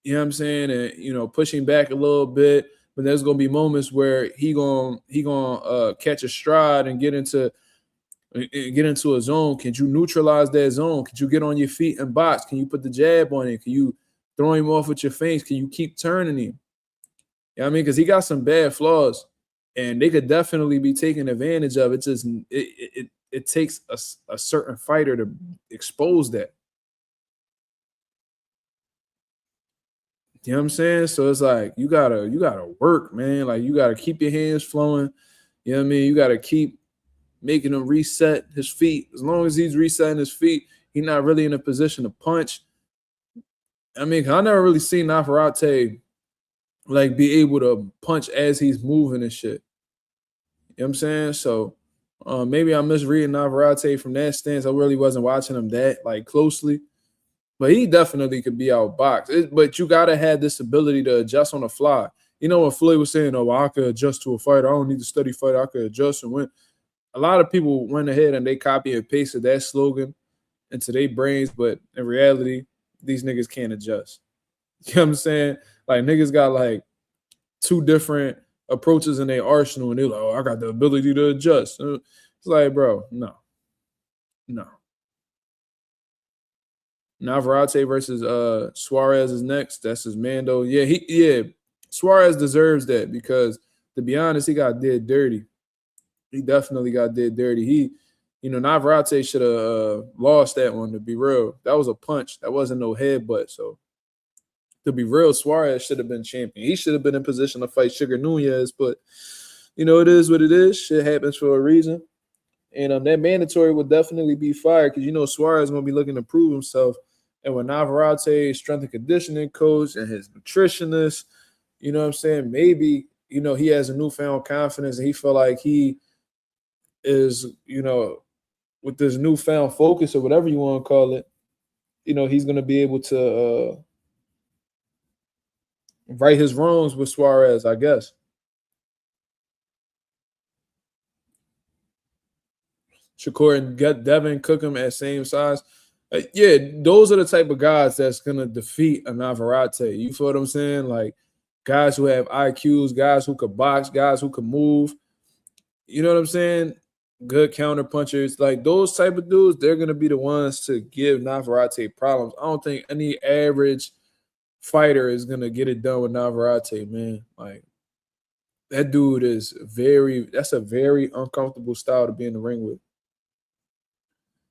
you know what I'm saying, and pushing back a little bit. But there's gonna be moments where he gonna catch a stride and get into a zone. Can you neutralize that zone? Can you get on your feet and box? Can you put the jab on him? Can you throw him off with your feints? Can you keep turning him? You know what I mean? Because he got some bad flaws, and they could definitely be taken advantage of. It just it takes a certain fighter to expose that. You know what I'm saying? So it's like you gotta work, man. Like you gotta keep your hands flowing. You know what I mean? You gotta keep making him reset his feet. As long as he's resetting his feet, he's not really in a position to punch. I mean, I never really seen Navarat like be able to punch as he's moving and shit. You know what I'm saying? So maybe I'm misreading Navarat from that stance. I really wasn't watching him that like closely. But he definitely could be outboxed. But you got to have this ability to adjust on the fly. You know, when Floyd was saying, oh, well, I could adjust to a fighter. I don't need to study fighter. I could adjust and win. A lot of people went ahead and they copy and pasted that slogan into their brains. But in reality, these niggas can't adjust. You know what I'm saying? Like, niggas got, like, 2 different approaches in their arsenal. And they're like, oh, I got the ability to adjust. It's like, bro, no. Navarat versus Suarez is next. That's his man, though. Yeah, Suarez deserves that because, to be honest, he got did dirty. He definitely got did dirty. Navarat should have lost that one, to be real. That was a punch. That wasn't no headbutt. So, to be real, Suarez should have been champion. He should have been in position to fight Sugar Nunez, but, it is what it is. Shit happens for a reason. And that mandatory would definitely be fired because, Suarez is going to be looking to prove himself. And with Navarat, strength and conditioning coach and his nutritionist, you know what I'm saying? Maybe, he has a newfound confidence and he feel like he is, with this newfound focus or whatever you want to call it, he's going to be able to right his wrongs with Suarez, I guess. Shakur and Devin cook him at same size. Yeah, those are the type of guys that's going to defeat a Navarat. You feel what I'm saying? Like guys who have IQs, guys who could box, guys who could move. You know what I'm saying? Good counter punchers. Like those type of dudes, they're going to be the ones to give Navarat problems. I don't think any average fighter is going to get it done with Navarat, man. Like that dude is that's a very uncomfortable style to be in the ring with.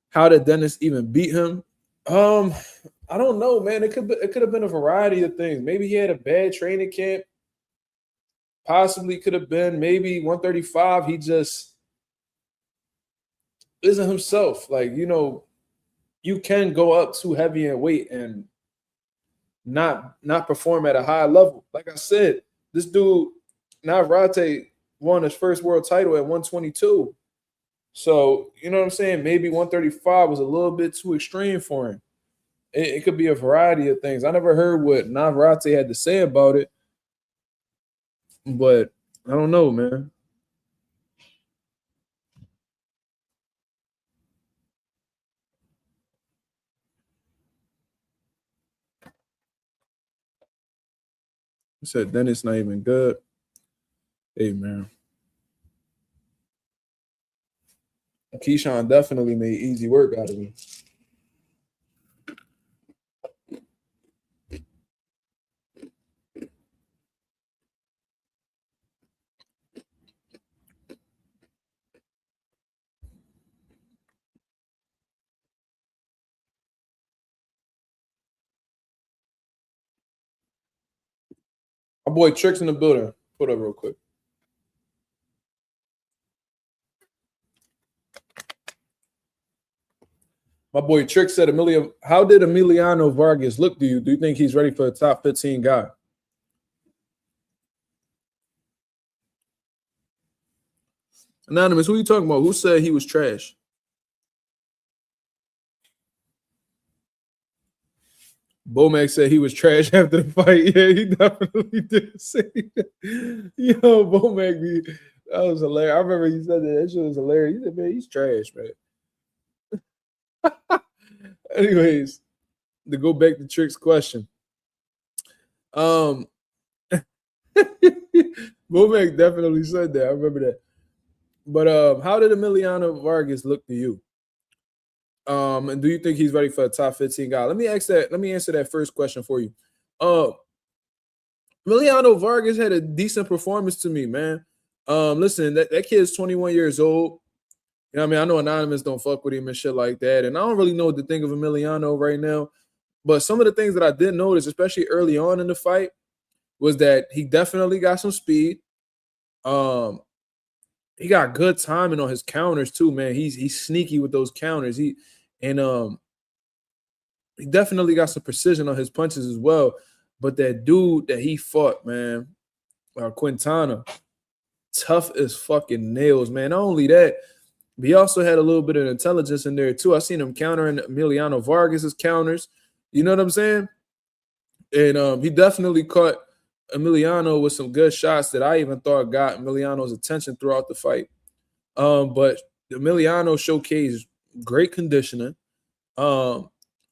How did Dennis even beat him? I don't know, man. It could have been a variety of things. Maybe he had a bad training camp. Possibly could have been maybe 135. He just isn't himself. Like, you can go up too heavy in weight and not perform at a high level. Like I said, this dude, Navarat, won his first world title at 122. So, you know what I'm saying? Maybe 135 was a little bit too extreme for him. It could be a variety of things. I never heard what Navarat had to say about it, but I don't know, man. He said Dennis not even good. Hey, man. Keyshawn definitely made easy work out of me. My boy Trick's in the building. Put up real quick. My boy Trick said, how did Emiliano Vargas look to you? Do you think he's ready for a top 15 guy? Anonymous, who are you talking about? Who said he was trash? Bomac said he was trash after the fight. Yeah, he definitely did say that. Yo, Bomac, that was hilarious. I remember he said that. That shit was hilarious. He said, man, he's trash, man. Anyways, to go back to Trick's question. Bomac definitely said that. I remember that. But how did Emiliano Vargas look to you? And do you think he's ready for a top 15 guy? Let me answer that first question for you. Emiliano Vargas had a decent performance to me, man. Listen, that kid's 21 years old. You know what I mean? I know Anonymous don't fuck with him and shit like that. And I don't really know what to think of Emiliano right now. But some of the things that I did notice, especially early on in the fight, was that he definitely got some speed. He got good timing on his counters too, man. He's sneaky with those counters. He definitely got some precision on his punches as well. But that dude that he fought, man, Quintana, tough as fucking nails, man. Not only that, but he also had a little bit of intelligence in there too. I seen him countering Emiliano Vargas's counters. You know what I'm saying? And he definitely caught Emiliano with some good shots that I even thought got Emiliano's attention throughout the fight. But Emiliano showcased great conditioning, a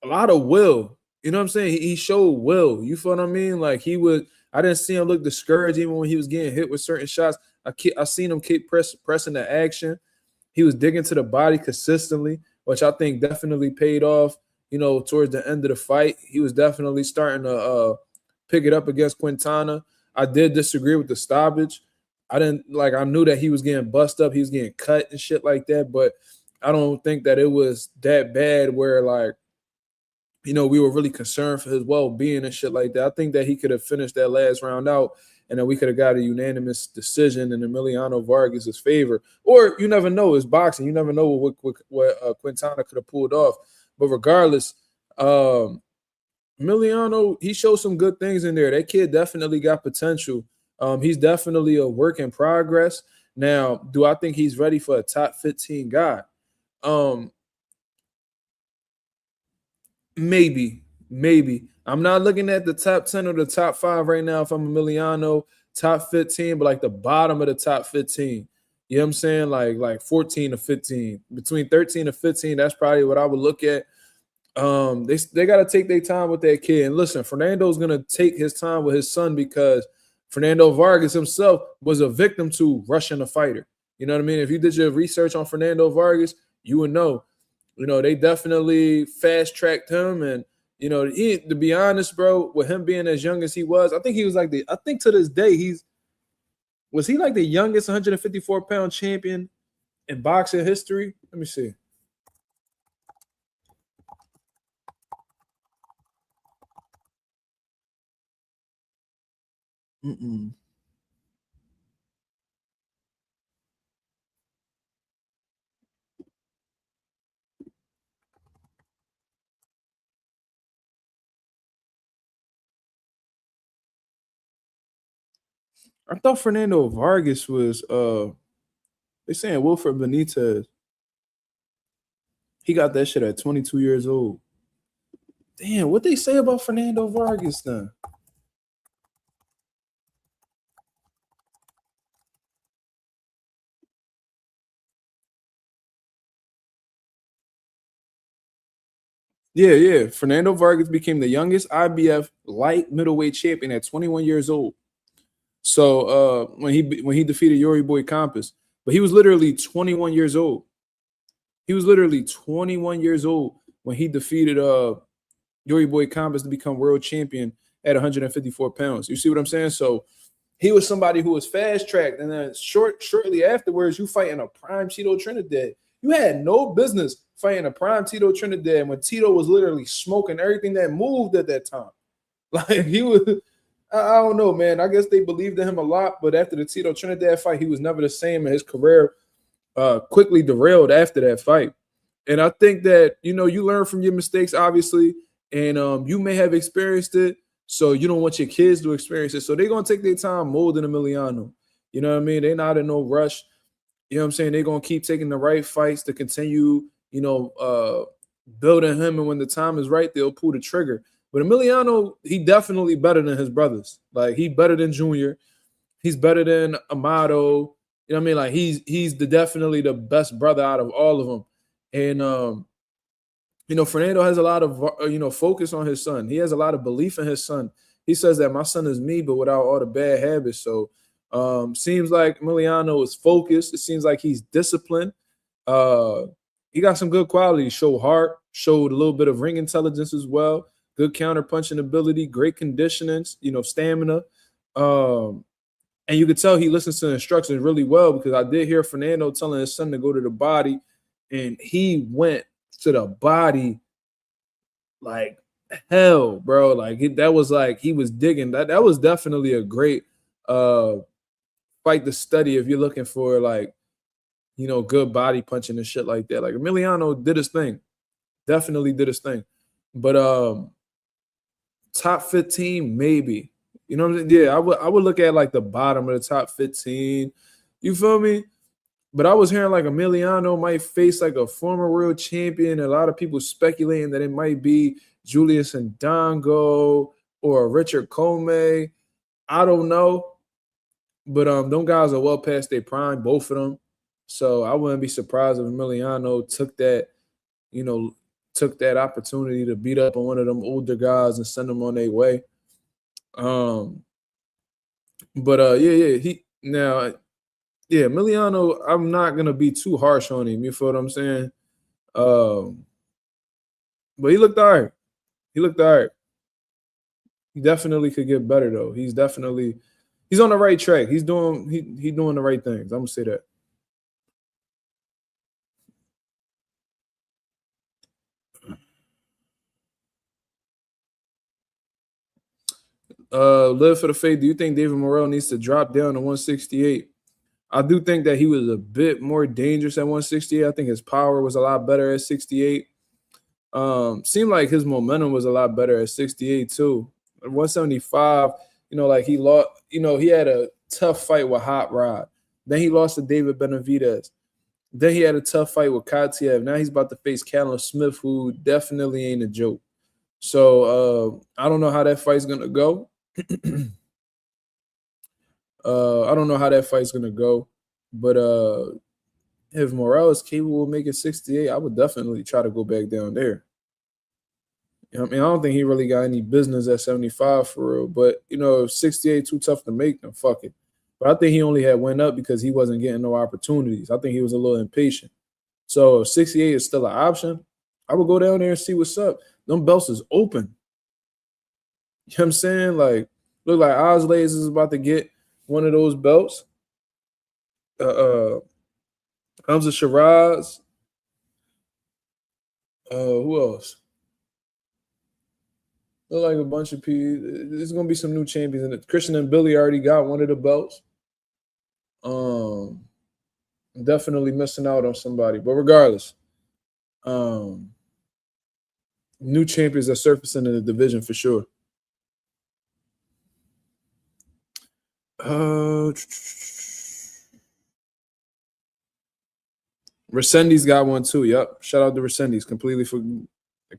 lot of will. You know what I'm saying? He showed will. You feel what I mean? Like I didn't see him look discouraged even when he was getting hit with certain shots. I seen him keep pressing the action. He was digging to the body consistently, which I think definitely paid off. You know, towards the end of the fight, he was definitely starting to pick it up against Quintana. I did disagree with the stoppage. I knew that he was getting bust up, he was getting cut and shit like that, but I don't think that it was that bad where, like, you know, we were really concerned for his well-being and shit like that. I think that he could have finished that last round out and then we could have got a unanimous decision in Emiliano Vargas' favor. Or you never know, it's boxing. You never know what Quintana could have pulled off. But regardless, Emiliano, he showed some good things in there. That kid definitely got potential. He's definitely a work in progress. Now, do I think he's ready for a top 15 guy? Maybe. I'm not looking at the top 10 or the top 5 right now if I'm Emiliano. Top 15, but like the bottom of the top 15. You know what I'm saying? Like 14 to 15. Between 13 to 15, that's probably what I would look at. They got to take their time with that kid. And listen, Fernando's going to take his time with his son because Fernando Vargas himself was a victim to rushing a fighter. You know what I mean? If you did your research on Fernando Vargas, you would know. You know, they definitely fast-tracked him. And, you know, to be honest, bro, with him being as young as he was, I think he was I think to this day, was he like the youngest 154-pound champion in boxing history? Let me see. I thought Fernando Vargas was they're saying Wilfred Benitez. He got that shit at 22 years old. Damn, what they say about Fernando Vargas then? Yeah. Fernando Vargas became the youngest IBF light middleweight champion at 21 years old. So when he defeated Yuri Boy Campos, but he was literally 21 years old. He was literally 21 years old when he defeated Yuri Boy Campos to become world champion at 154 pounds. You see what I'm saying? So he was somebody who was fast-tracked, and then shortly afterwards, you fighting a prime Tito Trinidad. You had no business fighting a prime Tito Trinidad when Tito was literally smoking everything that moved at that time. Like, he was, I don't know, man. I guess they believed in him a lot, but after the Tito Trinidad fight, he was never the same, and his career quickly derailed after that fight. And I think that, you learn from your mistakes, obviously, and you may have experienced it, so you don't want your kids to experience it. So they're gonna take their time molding Emiliano. You know what I mean? They're not in no rush. You know what I'm saying? They're gonna keep taking the right fights to continue, building him, and when the time is right, they'll pull the trigger. But Emiliano, he definitely better than his brothers. Like, he better than Junior. He's better than Amato. You know what I mean? Like, he's definitely the best brother out of all of them. And Fernando has a lot of focus on his son. He has a lot of belief in his son. He says that my son is me, but without all the bad habits. So seems like Emiliano is focused. It seems like he's disciplined. He got some good qualities. Showed heart, showed a little bit of ring intelligence as well. Good counter punching ability, great conditioning, stamina. And you could tell he listens to instructions really well, because I did hear Fernando telling his son to go to the body, and he went to the body like hell, bro. Like, that was like he was digging. That was definitely a great fight to study if you're looking for, like, good body punching and shit like that. Like, Emiliano did his thing. Definitely did his thing. But top 15, maybe. You know what I'm saying? Yeah, I would look at like the bottom of the top 15. You feel me? But I was hearing like Emiliano might face like a former world champion. A lot of people speculating that it might be Julius Ndongo or Richard Comey. I don't know. But them guys are well past their prime, both of them. So I wouldn't be surprised if Emiliano took that opportunity to beat up on one of them older guys and send them on their way. Emiliano, I'm not gonna be too harsh on him. You feel what I'm saying? But he looked all right. He definitely could get better though. He's on the right track. He's doing the right things. I'm gonna say that. Live for the faith. Do you think David Morrell needs to drop down to 168? I do think that he was a bit more dangerous at 168. I think his power was a lot better at 68. Seemed like his momentum was a lot better at 68 too. At 175, like he lost, he had a tough fight with Hot Rod. Then he lost to David Benavidez. Then he had a tough fight with Katiev. Now he's about to face Callum Smith, who definitely ain't a joke. So I don't know how that fight's gonna go. But if Morrell is capable of making 68, I would definitely try to go back down there. I don't think he really got any business at 75 for real. But if 68 too tough to make, then fuck it. But I think he only had went up because he wasn't getting no opportunities. I think he was a little impatient. So if 68 is still an option, I would go down there and see what's up. Them belts is open. You know what I'm saying? Like, look like Osley's is about to get one of those belts. Hamza Shiraz. Who else? Look like a bunch of people. There's gonna be some new champions in it. Christian and Billy already got one of the belts. Definitely missing out on somebody, but regardless, new champions are surfacing in the division for sure. Resendiz got one too. Yep. Shout out to Resendiz. Completely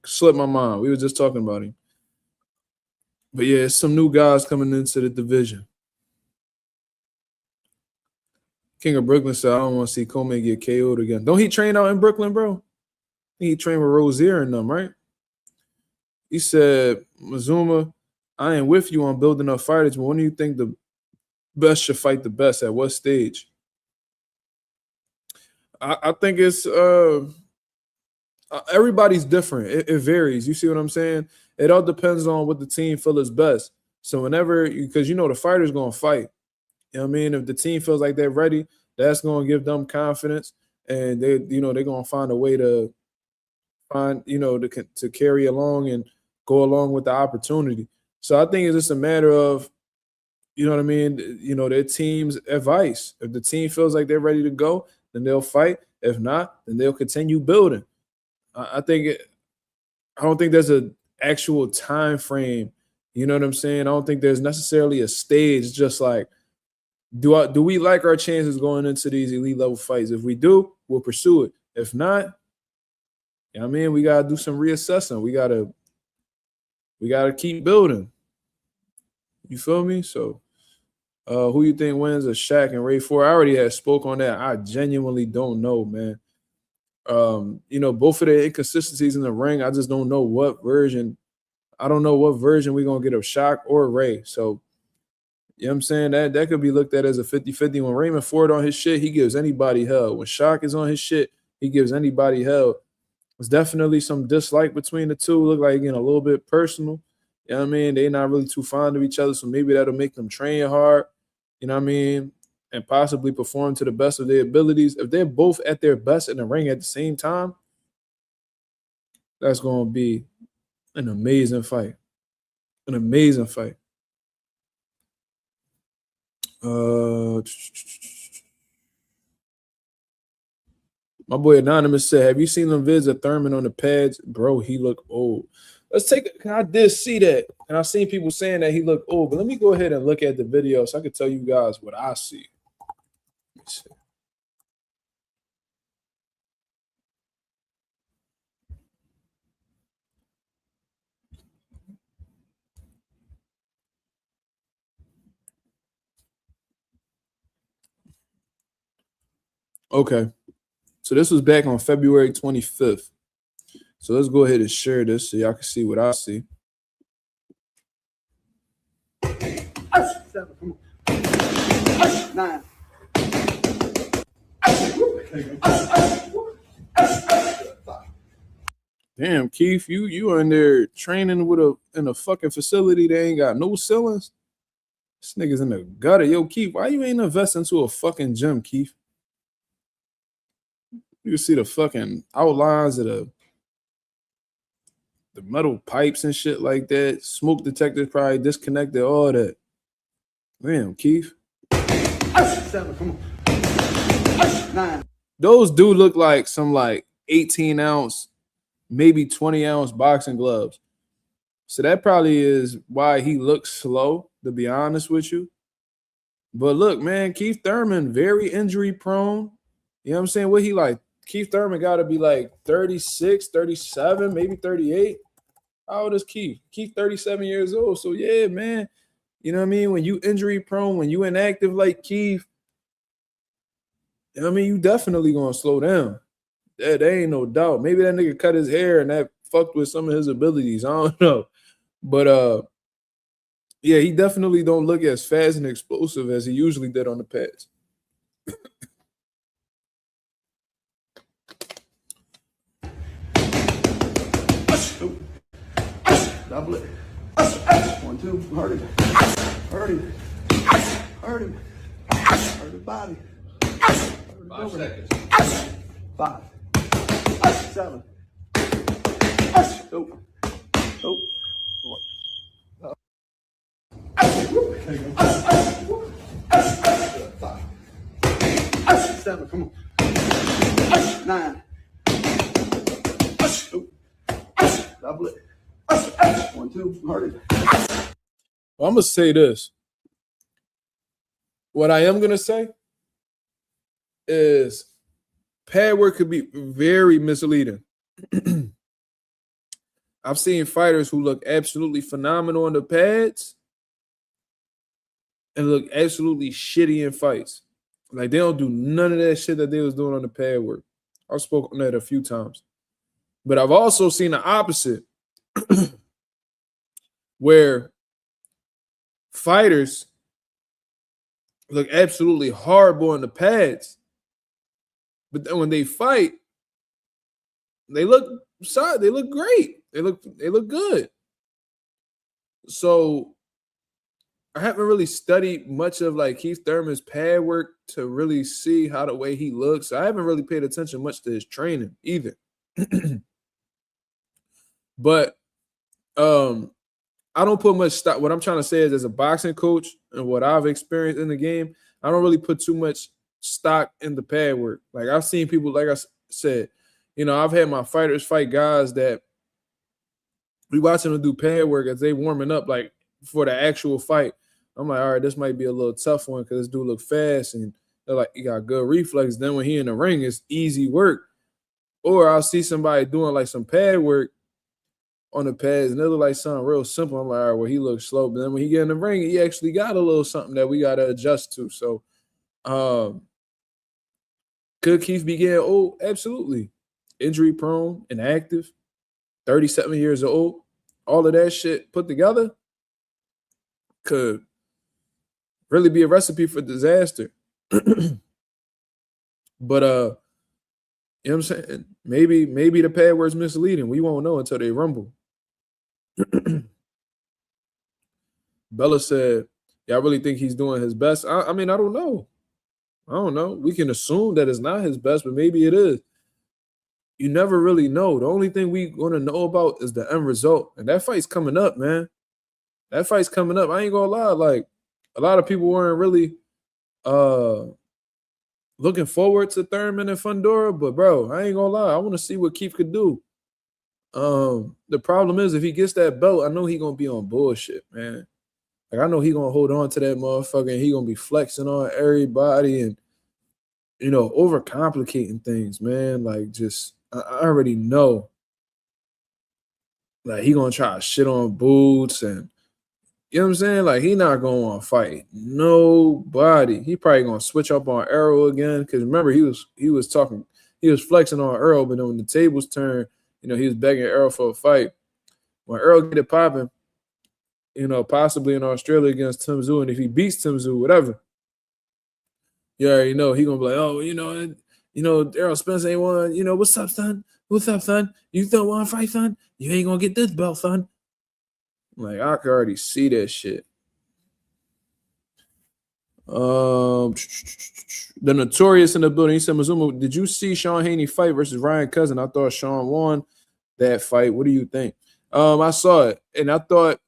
slipped my mind. We were just talking about him. But yeah, some new guys coming into the division. King of Brooklyn said, I don't want to see Comey get KO'd again. Don't he train out in Brooklyn, bro? He trained with Rozier and them, right? He said, Mazuma, I ain't with you on building up fighters, but when do you think the best should fight the best? At what stage? I think it's everybody's different. It varies. You see what I'm saying? It all depends on what the team feels is best. So whenever, because the fighter's going to fight. You know what I mean? If the team feels like they're ready, that's going to give them confidence, and they're going to find a way to find, to carry along and go along with the opportunity. So I think it's just a matter of, their team's advice. If the team feels like they're ready to go, then they'll fight. If not, then they'll continue building. I don't think there's an actual time frame. You know what I'm saying? I don't think there's necessarily a stage. It's just like, do we like our chances going into these elite level fights? If we do, we'll pursue it. If not, you know what I mean, we gotta do some reassessing. We gotta keep building. You feel me? So who you think wins a Shaq and Ray 4? I already had spoke on that. I genuinely don't know, man. You know, both of the inconsistencies in the ring, I just don't know what version. I don't know what version we're gonna get of Shaq or Ray. So, you know what I'm saying? That could be looked at as a 50-50. When Raymond Ford on his shit, he gives anybody hell. When Shaq is on his shit, he gives anybody hell. There's definitely some dislike between the two. Look like getting a little bit personal. You know what I mean? They're not really too fond of each other, so maybe that'll make them train hard. You know what I mean? And possibly perform to the best of their abilities. If they're both at their best in the ring at the same time, that's going to be an amazing fight. An amazing fight. My boy Anonymous said, have you seen them vids of Thurman on the pads? Bro, he look old. Let's take it. I did see that. And I've seen people saying that he looked old. But let me go ahead and look at the video so I can tell you guys what I see. Let me see. Okay. So this was back on February 25th. So let's go ahead and share this so y'all can see what I see.
Nine.
Damn, Keith, you in there training in a fucking facility that ain't got no ceilings? This nigga's in the gutter. Yo, Keith, why you ain't invest into a fucking gym, Keith? You can see the fucking outlines of the metal pipes and shit like that. Smoke detectors probably disconnected, all that. Damn, Keith.
7, come on. 9.
Those do look like some like 18-ounce, maybe 20-ounce boxing gloves. So that probably is why he looks slow, to be honest with you. But look, man, Keith Thurman, very injury prone. You know what I'm saying? What he like? Keith Thurman got to be like 36, 37, maybe 38. How old is Keith? Keith 37 years old. So, yeah, man, you know what I mean? When you injury prone, when you inactive like Keith, you know what I mean? You definitely going to slow down. There ain't no doubt. Maybe that nigga cut his hair and that fucked with some of his abilities. I don't know. But, yeah, he definitely don't look as fast and explosive as he usually did on the pads.
Double it. 1, 2. Hurt him. Hurt him. Hurt him. Hurt his body. 5 seconds. 5. 7. Nope. Nope. 5. 7. Come on. 9. Nope. Double it. 1, 2. Hurt it.
Well, I'm going to say this. What I am going to say is pad work could be very misleading. I've seen fighters who look absolutely phenomenal on the pads and look absolutely shitty in fights. Like, they don't do none of that shit that they was doing on the pad work. I've spoken on that a few times. But I've also seen the opposite, where fighters look absolutely horrible on the pads, but then when they fight, they look solid. They look great. They look good. So I haven't really studied much of like Keith Thurman's pad work to really see how the way he looks. I haven't really paid attention much to his training either. But I don't put much stock. What I'm trying to say is, as a boxing coach and what I've experienced in the game, I don't really put too much stock in the pad work. Like, I've seen people, like I said, I've had my fighters fight guys that we watching them do pad work as they warming up, like for the actual fight. I'm like, all right, this might be a little tough one because this dude look fast and they're like, he got good reflex. Then when he in the ring, it's easy work. Or I'll see somebody doing like some pad work on the pads and it look like something real simple. I'm like, all right, well, he looks slow. But then when he get in the ring, he actually got a little something that we got to adjust to. So could Keith be getting old? Absolutely. Injury prone, inactive, 37 years old. All of that shit put together could really be a recipe for disaster. But you know what I'm saying? Maybe the pad word's misleading. We won't know until they rumble. Bella said, "Yeah, I really think he's doing his best." I mean, I don't know. We can assume that it's not his best, but maybe it is. You never really know. The only thing we're going to know about is the end result. And that fight's coming up, man. That fight's coming up. I ain't going to lie. Like, a lot of people weren't really looking forward to Thurman and Fundora, but, bro, I ain't going to lie. I want to see what Keith could do. The problem is if he gets that belt, I know he going to be on bullshit, man. Like, I know he going to hold on to that motherfucker and he going to be flexing on everybody and, overcomplicating things, man. Like, just, I already know. Like, he going to try to shit on Boots and, you know what I'm saying? Like, he not going to fight nobody. He probably going to switch up on Errol again because, remember, he was flexing on Earl, but then when the tables turned, he was begging Errol for a fight. When Earl get it popping, possibly in Australia against Tim Tszyu, and if he beats Tim Tszyu, whatever, you already know he gonna be like, oh, Errol Spence ain't won. What's up, son? What's up, son? You don't want to fight, son? You ain't gonna get this belt, son. Like, I can already see that shit. The Notorious in the building. He said, Mazuma, did you see Sean Haney fight versus Ryan Cousin? I thought Sean won that fight. What do you think? I saw it, and I thought,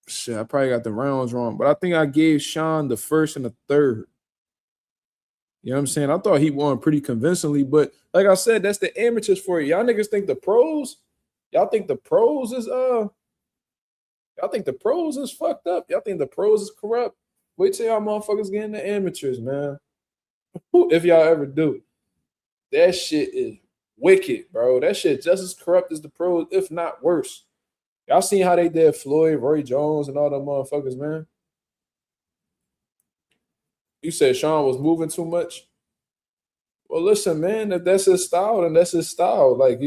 shit, I probably got the rounds wrong, but I think I gave Sean the first and the third. You know what I'm saying? I thought he won pretty convincingly, but like I said, that's the amateurs for you. Y'all niggas think the pros? Y'all think the pros is fucked up? Y'all think the pros is corrupt? Wait till y'all motherfuckers get in the amateurs, man. If y'all ever do. That shit is wicked, bro. That shit just as corrupt as the pros, if not worse. Y'all seen how they did Floyd, Roy Jones, and all them motherfuckers, man? You said Sean was moving too much? Well, listen, man, if that's his style, then that's his style. Like,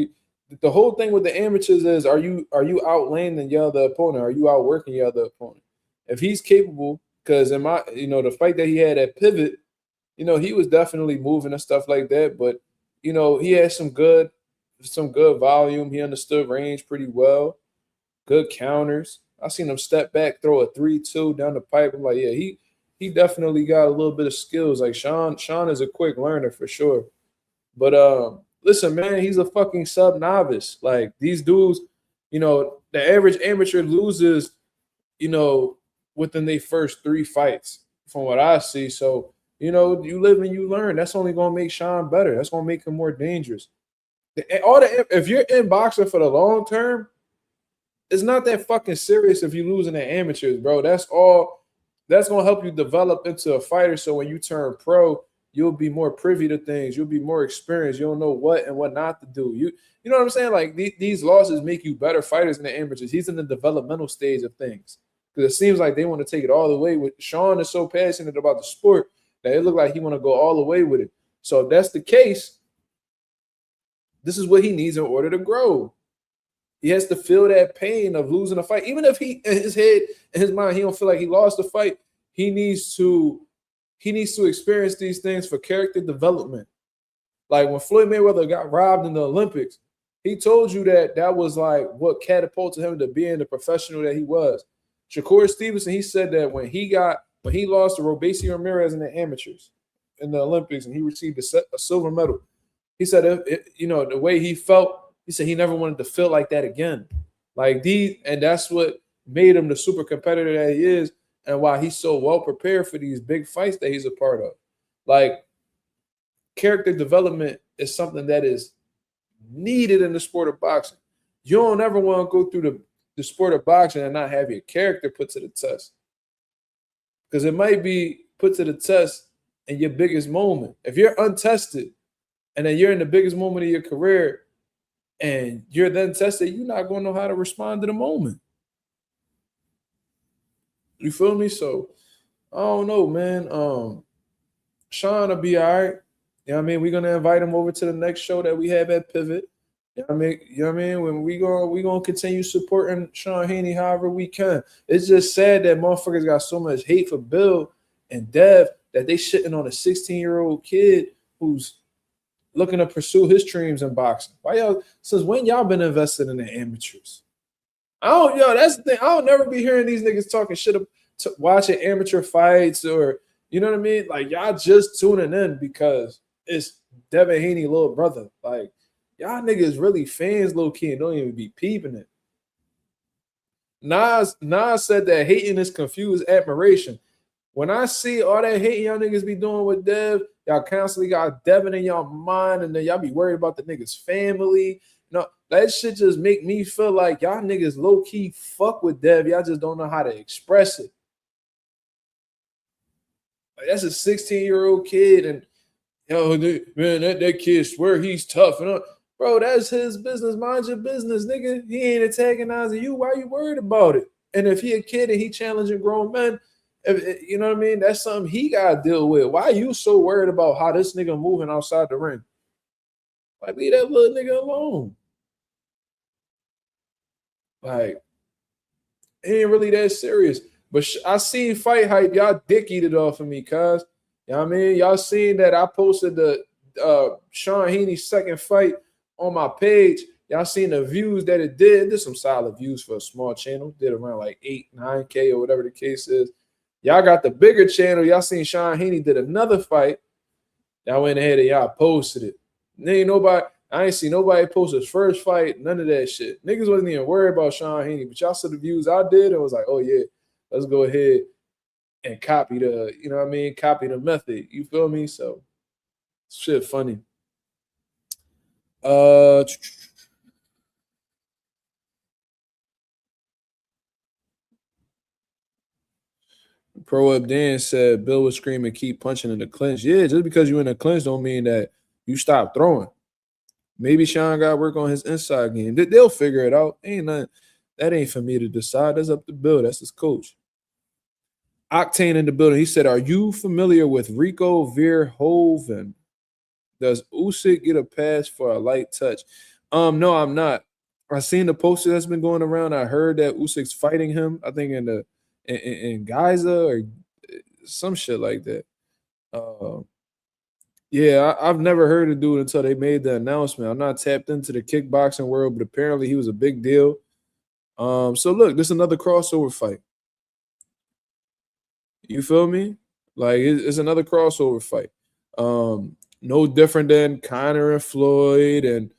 the whole thing with the amateurs is, are you outlanding your other opponent? Are you outworking your other opponent? If he's capable, because in my, the fight that he had at Pivot, he was definitely moving and stuff like that. But, he had some good volume. He understood range pretty well. Good counters. I seen him step back, throw a 3-2 down the pipe. I'm like, yeah, he definitely got a little bit of skills. Like, Sean is a quick learner for sure. But listen, man, he's a fucking sub-novice. Like, these dudes, the average amateur loses, within their first 3 fights from what I see. So, you live and you learn. That's only going to make Sean better. That's going to make him more dangerous. If you're in boxing for the long term, it's not that fucking serious if you losing the amateurs, bro. That's going to help you develop into a fighter. So when you turn pro, you'll be more privy to things. You'll be more experienced. You'll know what and what not to do. You know what I'm saying? Like, these losses make you better fighters than the amateurs. He's in the developmental stage of things. Because it seems like they want to take it all the way. Sean is so passionate about the sport that it looked like he want to go all the way with it. So if that's the case, this is what he needs in order to grow. He has to feel that pain of losing a fight. Even if he, in his head, in his mind, he don't feel like he lost the fight, he needs to experience these things for character development. Like when Floyd Mayweather got robbed in the Olympics, he told you that was like what catapulted him to being the professional that he was. Shakur Stevenson, he said that when he lost to Robeisy Ramirez in the amateurs in the Olympics and he received a silver medal, he said, the way he felt, he said he never wanted to feel like that again. And that's what made him the super competitor that he is and why he's so well prepared for these big fights that he's a part of. Like, character development is something that is needed in the sport of boxing. You don't ever want to go through the sport of boxing and not have your character put to the test. Because it might be put to the test in your biggest moment. If you're untested and then you're in the biggest moment of your career and you're then tested, you're not going to know how to respond to the moment. You feel me? So, I don't know, man. Sean will be all right. You know what I mean? We're going to invite him over to the next show that we have at Pivot. You know what I mean? You know what I mean? When we gonna continue supporting Sean Haney however we can. It's just sad that motherfuckers got so much hate for Bill and Dev that they shitting on a 16-year-old kid who's looking to pursue his dreams in boxing. Why y'all? Since when y'all been invested in the amateurs? That's the thing. I'll never be hearing these niggas talking shit, watching amateur fights or you know what I mean? Like y'all just tuning in because it's Devin Haney little brother. Like. Y'all niggas really fans low key and don't even be peeping it. Nas said that hating is confused admiration. When I see all that hating y'all niggas be doing with Dev, y'all constantly got Devin in y'all mind and then y'all be worried about the niggas' family. No, that shit just make me feel like y'all niggas low key fuck with Dev. Y'all just don't know how to express it. Like, that's a 16-year-old kid and man, that kid swear he's tough and bro, that's his business. Mind your business, nigga. He ain't antagonizing you. Why you worried about it? And if he a kid and he challenging grown men, you know what I mean? That's something he got to deal with. Why you so worried about how this nigga moving outside the ring? Like, leave that little nigga alone. Like, it ain't really that serious. But I seen Fight Hype. Y'all dick eat it off of me, cuz. You know what I mean? Y'all seen that I posted the Sean Haney's second fight on my page. Y'all seen the views that it did. There's some solid views for a small channel. Did around like 8, 9K or whatever the case is. Y'all got the bigger channel. Y'all seen Sean Haney did another fight. Y'all went ahead and y'all posted it. I ain't seen nobody post his first fight. None of that shit. Niggas wasn't even worried about Sean Haney. But y'all saw the views I did and was like, oh yeah, let's go ahead and copy the, you know what I mean? Copy the method. You feel me? So shit funny. Pro Up Dan said Bill was screaming, keep punching in the clinch. Yeah, just because you in the clinch don't mean that you stop throwing. Maybe Sean got to work on his inside game. They'll figure it out. Ain't nothing. That ain't for me to decide. That's up to Bill. That's his coach. Octane in the building. He said, are you familiar with Rico Verhoeven? Does Usyk get a pass for a light touch? No, I'm not. I seen the poster that's been going around. I heard that Usyk's fighting him. I think in Giza or some shit like that. Yeah, I've never heard of dude until they made the announcement. I'm not tapped into the kickboxing world, but apparently he was a big deal. So look, this is another crossover fight. You feel me? Like it's another crossover fight. No different than Conor and Floyd and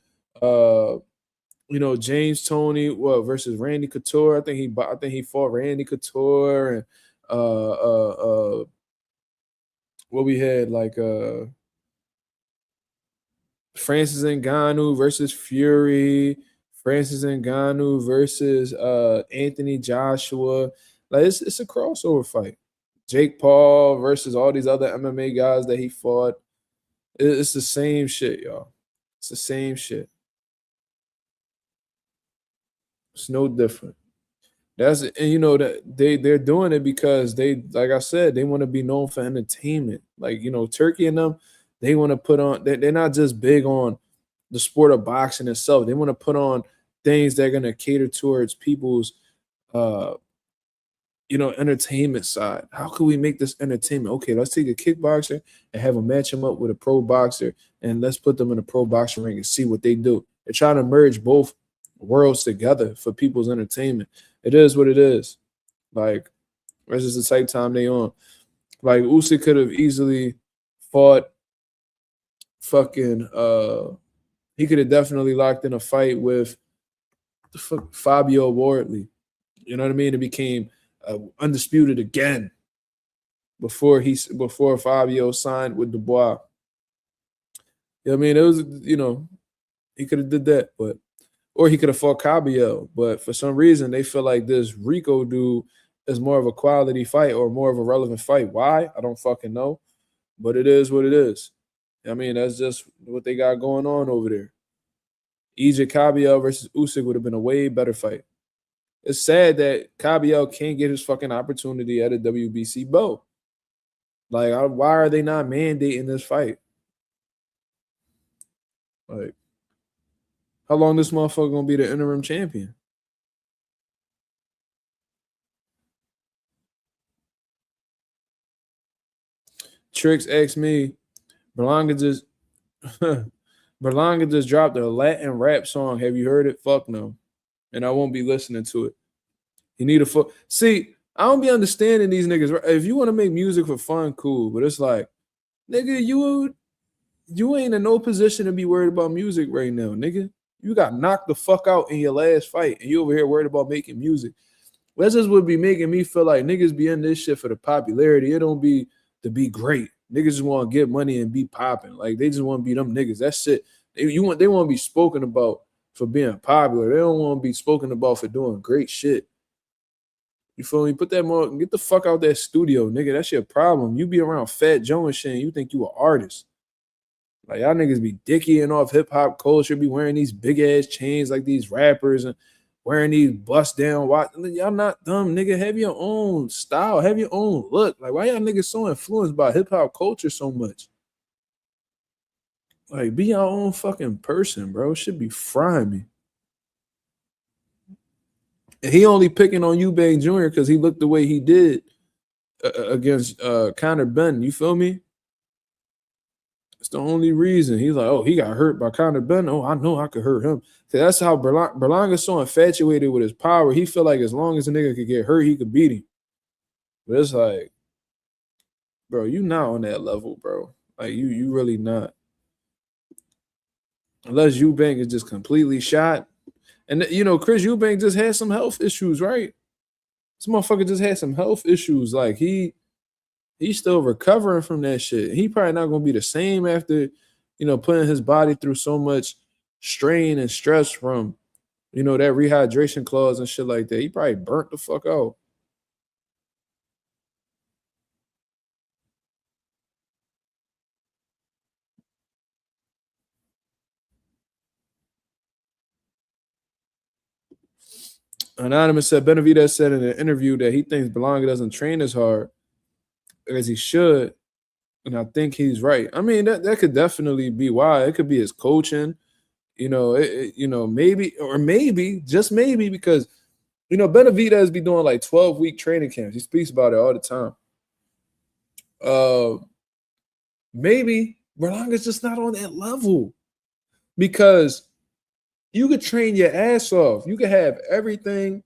James Toney versus Randy Couture. I think he fought Randy Couture and what we had like Francis Ngannou versus Fury, Francis Ngannou versus Anthony Joshua. Like it's a crossover fight. Jake Paul versus all these other MMA guys that he fought. It's the same shit, y'all. It's the same shit. It's no different. That they're doing it because they, like I said, they want to be known for entertainment. Like, Turkey and them, they want to put on, they're not just big on the sport of boxing itself. They want to put on things that are going to cater towards people's entertainment side. How can we make this entertainment? Okay, let's take a kickboxer and have them match him up with a pro boxer, and let's put them in a pro boxing ring and see what they do. They're trying to merge both worlds together for people's entertainment. It is what it is. Like, that's just the type time they on. Like, Usyk could have easily fought fucking he could have definitely locked in a fight with Fabio Wardley. You know what I mean? It became undisputed again before Fabio signed with Dubois. I mean, it was, he could have did that, or he could have fought Pacquiao. But for some reason, they feel like this Rico dude is more of a quality fight or more of a relevant fight. Why? I don't fucking know. But it is what it is. I mean, that's just what they got going on over there. EJ Pacquiao versus Usyk would have been a way better fight. It's sad that Pacquiao can't get his fucking opportunity at a WBC belt. Like, why are they not mandating this fight? Like, how long this motherfucker gonna be the interim champion? Tricks asked me, Berlanga just Berlanga just dropped a Latin rap song. Have you heard it? Fuck no. And I won't be listening to it. You need a See, I don't be understanding these niggas. If you want to make music for fun, cool. But it's like, nigga, you ain't in no position to be worried about music right now, nigga. You got knocked the fuck out in your last fight, and you over here worried about making music. That's just would be making me feel like niggas be in this shit for the popularity. It don't be to be great. Niggas just want to get money and be popping. Like, they just want to be them niggas. That shit. They want to be spoken about for being popular. They don't want to be spoken about for doing great shit. You feel me? Put that more, get the fuck out that studio, nigga. That's your problem. You be around Fat Joe and shit, and you think you an artist. Like, y'all niggas be dickieing off hip-hop culture, be wearing these big-ass chains like these rappers and wearing these bust-down watch. Y'all not dumb, nigga. Have your own style. Have your own look. Like, why y'all niggas so influenced by hip-hop culture so much? Like, be your own fucking person, bro. Should be frying me. And he only picking on Eubank Jr. because he looked the way he did against Conor Benn. You feel me? It's the only reason. He's like, oh, he got hurt by Conor Benn. Oh, I know I could hurt him. That's how Berlanga's so infatuated with his power. He feel like as long as a nigga could get hurt, he could beat him. But it's like, bro, you not on that level, bro. Like, you really not. Unless Eubank is just completely shot. And, Chris Eubank just had some health issues, right? This motherfucker just had some health issues. Like, he's still recovering from that shit. He probably not going to be the same after, putting his body through so much strain and stress from, that rehydration clause and shit like that. He probably burnt the fuck out. Anonymous said Benavidez said in an interview that he thinks Berlanga doesn't train as hard as he should, and I think he's right. I mean, that could definitely be why. It could be his coaching, maybe just maybe because Benavidez be doing like 12-week training camps. He speaks about it all the time. Maybe Berlanga's just not on that level because you could train your ass off. You could have everything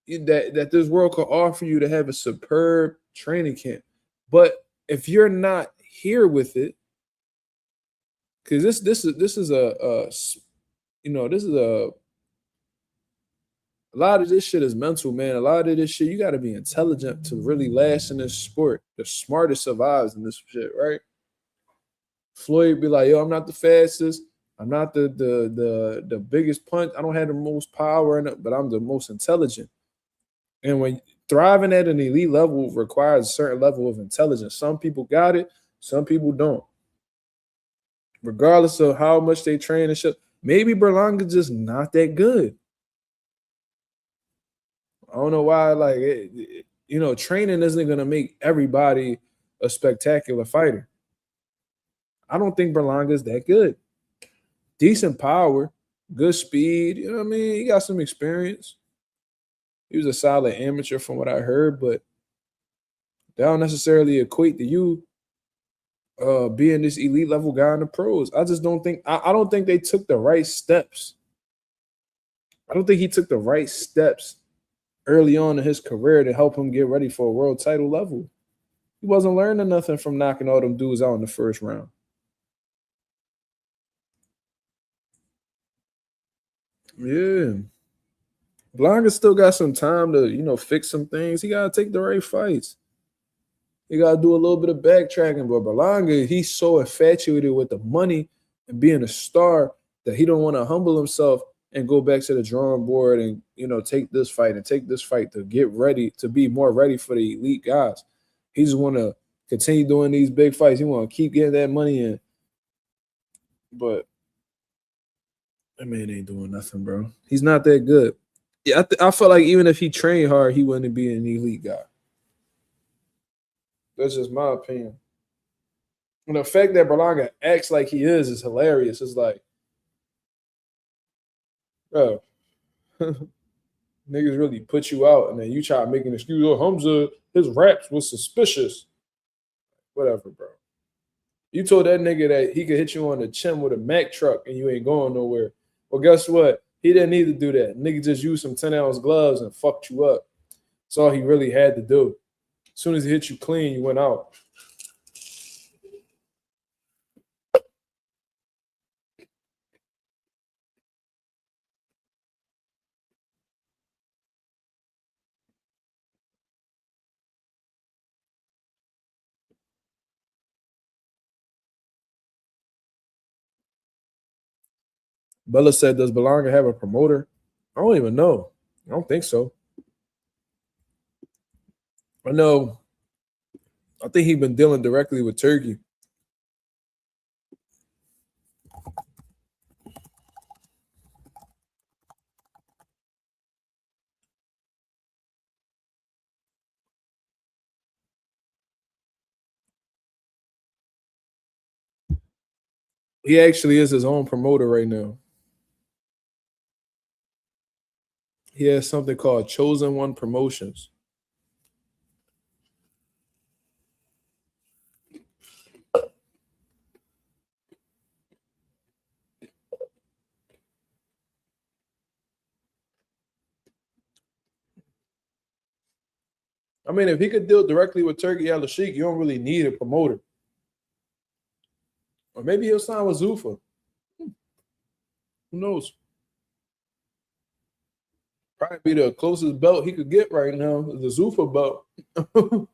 that this world could offer you to have a superb training camp. But if you're not here with it, because this is a lot of this shit is mental, man. A lot of this shit, you got to be intelligent to really last in this sport. The smartest survives in this shit, right? Floyd be like, yo, I'm not the fastest. I'm not the biggest punch. I don't have the most power in it, but I'm the most intelligent. And when thriving at an elite level requires a certain level of intelligence. Some people got it, some people don't. Regardless of how much they train and shit, maybe Berlanga's just not that good. I don't know why. Like, training isn't gonna make everybody a spectacular fighter. I don't think Berlanga's that good. Decent power, good speed. You know what I mean? He got some experience. He was a solid amateur from what I heard, but that don't necessarily equate to you being this elite level guy in the pros. I just don't think I don't think they took the right steps. I don't think he took the right steps early on in his career to help him get ready for a world title level. He wasn't learning nothing from knocking all them dudes out in the first round. Yeah. Berlanga still got some time to, fix some things. He got to take the right fights. He got to do a little bit of backtracking. But Berlanga, he's so infatuated with the money and being a star that he don't want to humble himself and go back to the drawing board and, you know, take this fight and take this fight to get ready, to be more ready for the elite guys. He just want to continue doing these big fights. He want to keep getting that money in. But that man ain't doing nothing, bro. He's not that good. Yeah, I feel like even if he trained hard, he wouldn't be an elite guy. That's just my opinion. And the fact that Berlanga acts like he is hilarious. It's like, bro, niggas really put you out, and then you try to make an excuse. Oh, Hamza, his raps was suspicious. Whatever, bro. You told that nigga that he could hit you on the chin with a Mack truck and you ain't going nowhere. Well, guess what? He didn't need to do that. Nigga just used some 10-ounce gloves and fucked you up. That's all he really had to do. As soon as he hit you clean, you went out. Bella said, does Berlanga have a promoter? I don't even know. I don't think so. I think he's been dealing directly with Turkey. He actually is his own promoter right now. He has something called Chosen One Promotions. I mean, if he could deal directly with Turkey Al-Sheikh, you don't really need a promoter. Or maybe he'll sign with Zuffa. Who knows? Probably be the closest belt he could get right now, the Zuffa belt.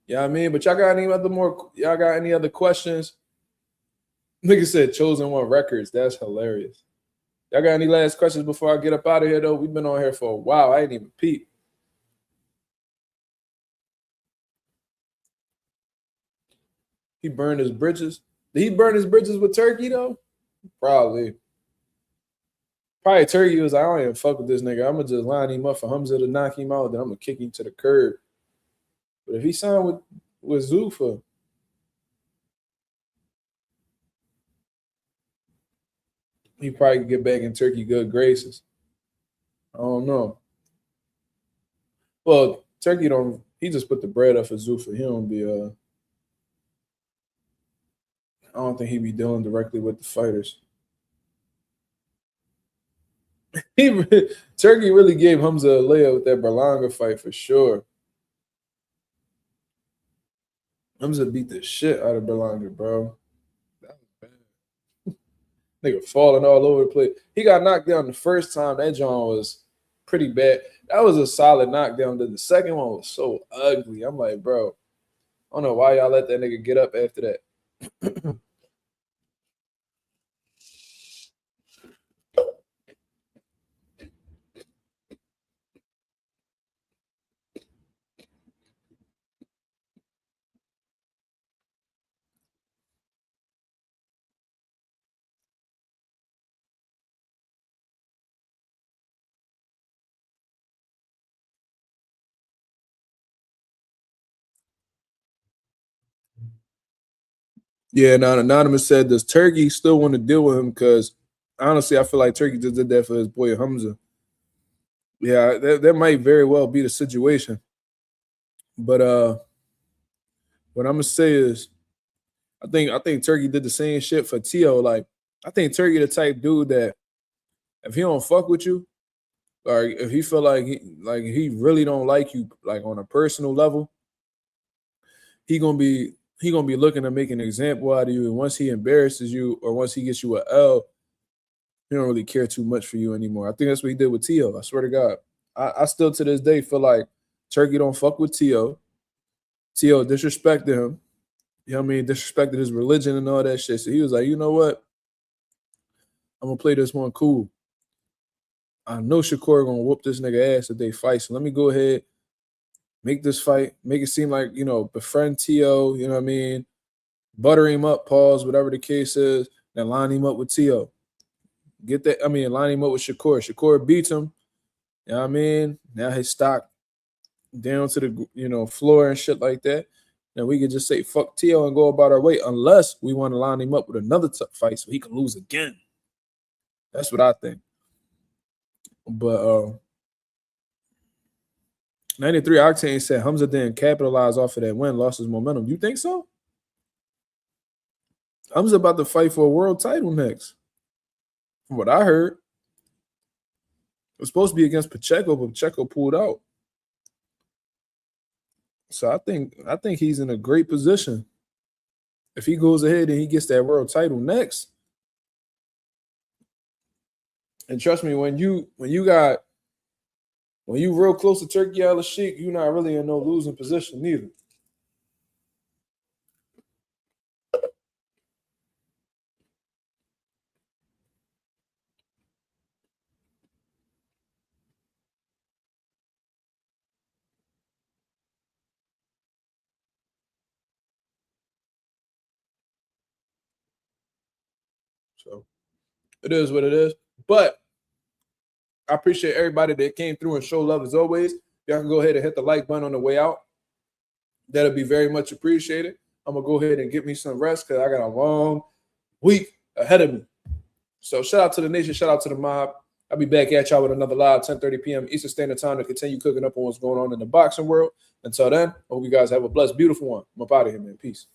Yeah, I mean, but y'all got any other questions? Nigga said Chosen One Records. That's hilarious. Y'all got any last questions before I get up out of here, though? We've been on here for a while. I ain't even peep. He burned his bridges. Did he burn his bridges with Turkey, though? Probably. Probably Turkey was like, I don't even fuck with this nigga. I'm going to just line him up for Hamza to knock him out, then I'm going to kick him to the curb. But if he signed with Zuffa, he probably could get back in Turkey good graces. I don't know. Well, Turkey he just put the bread up for Zuffa. He don't be I don't think he be dealing directly with the fighters. Turkey really gave Hamza a layup with that Berlanga fight for sure. Hamza beat the shit out of Berlanga, bro. That was bad. Nigga falling all over the place. He got knocked down the first time. That John was pretty bad. That was a solid knockdown. The second one was so ugly. I'm like, bro, I don't know why y'all let that nigga get up after that. Yeah, now Anonymous said, does Turkey still want to deal with him? Because honestly, I feel like Turkey just did that for his boy Hamza. Yeah, that might very well be the situation. But what I'm gonna say is, I think Turkey did the same shit for Tio. Like, I think Turkey the type dude that if he don't fuck with you, or if he feel like he really don't like you, like on a personal level, he gonna be looking to make an example out of you. And once he embarrasses you, or once he gets you a L, he don't really care too much for you anymore. I think that's what he did with Tio. I swear to God. I still to this day feel like Turkey don't fuck with T.O. T.O. disrespected him. You know what I mean? Disrespected his religion and all that shit. So he was like, you know what? I'm going to play this one cool. I know Shakur going to whoop this nigga ass if they fight. So let me go ahead, make this fight, make it seem like, you know, befriend T.O., you know what I mean? Butter him up, pause, whatever the case is, then line him up with T.O. Line him up with Shakur. Shakur beats him. You know what I mean? Now his stock down to the, you know, floor and shit like that. Then we could just say fuck T.O. and go about our way, unless we want to line him up with another fight so he can lose again. That's what I think. But 93 Octane said Hamza didn't capitalize off of that win, lost his momentum. You think so? Hamza about to fight for a world title next. From what I heard, it was supposed to be against Pacheco, but Pacheco pulled out. So I think he's in a great position. If he goes ahead and he gets that world title next, and trust me, when you real close to Turkey Al-Sheikh, you're not really in no losing position neither. So it is what it is. But I appreciate everybody that came through and show love as always. Y'all can go ahead and hit the like button on the way out. That'll be very much appreciated. I'm going to go ahead and get me some rest because I got a long week ahead of me. So shout out to the nation. Shout out to the mob. I'll be back at y'all with another live 10:30 p.m. Eastern Standard Time to continue cooking up on what's going on in the boxing world. Until then, I hope you guys have a blessed, beautiful one. I'm up out of here, man. Peace.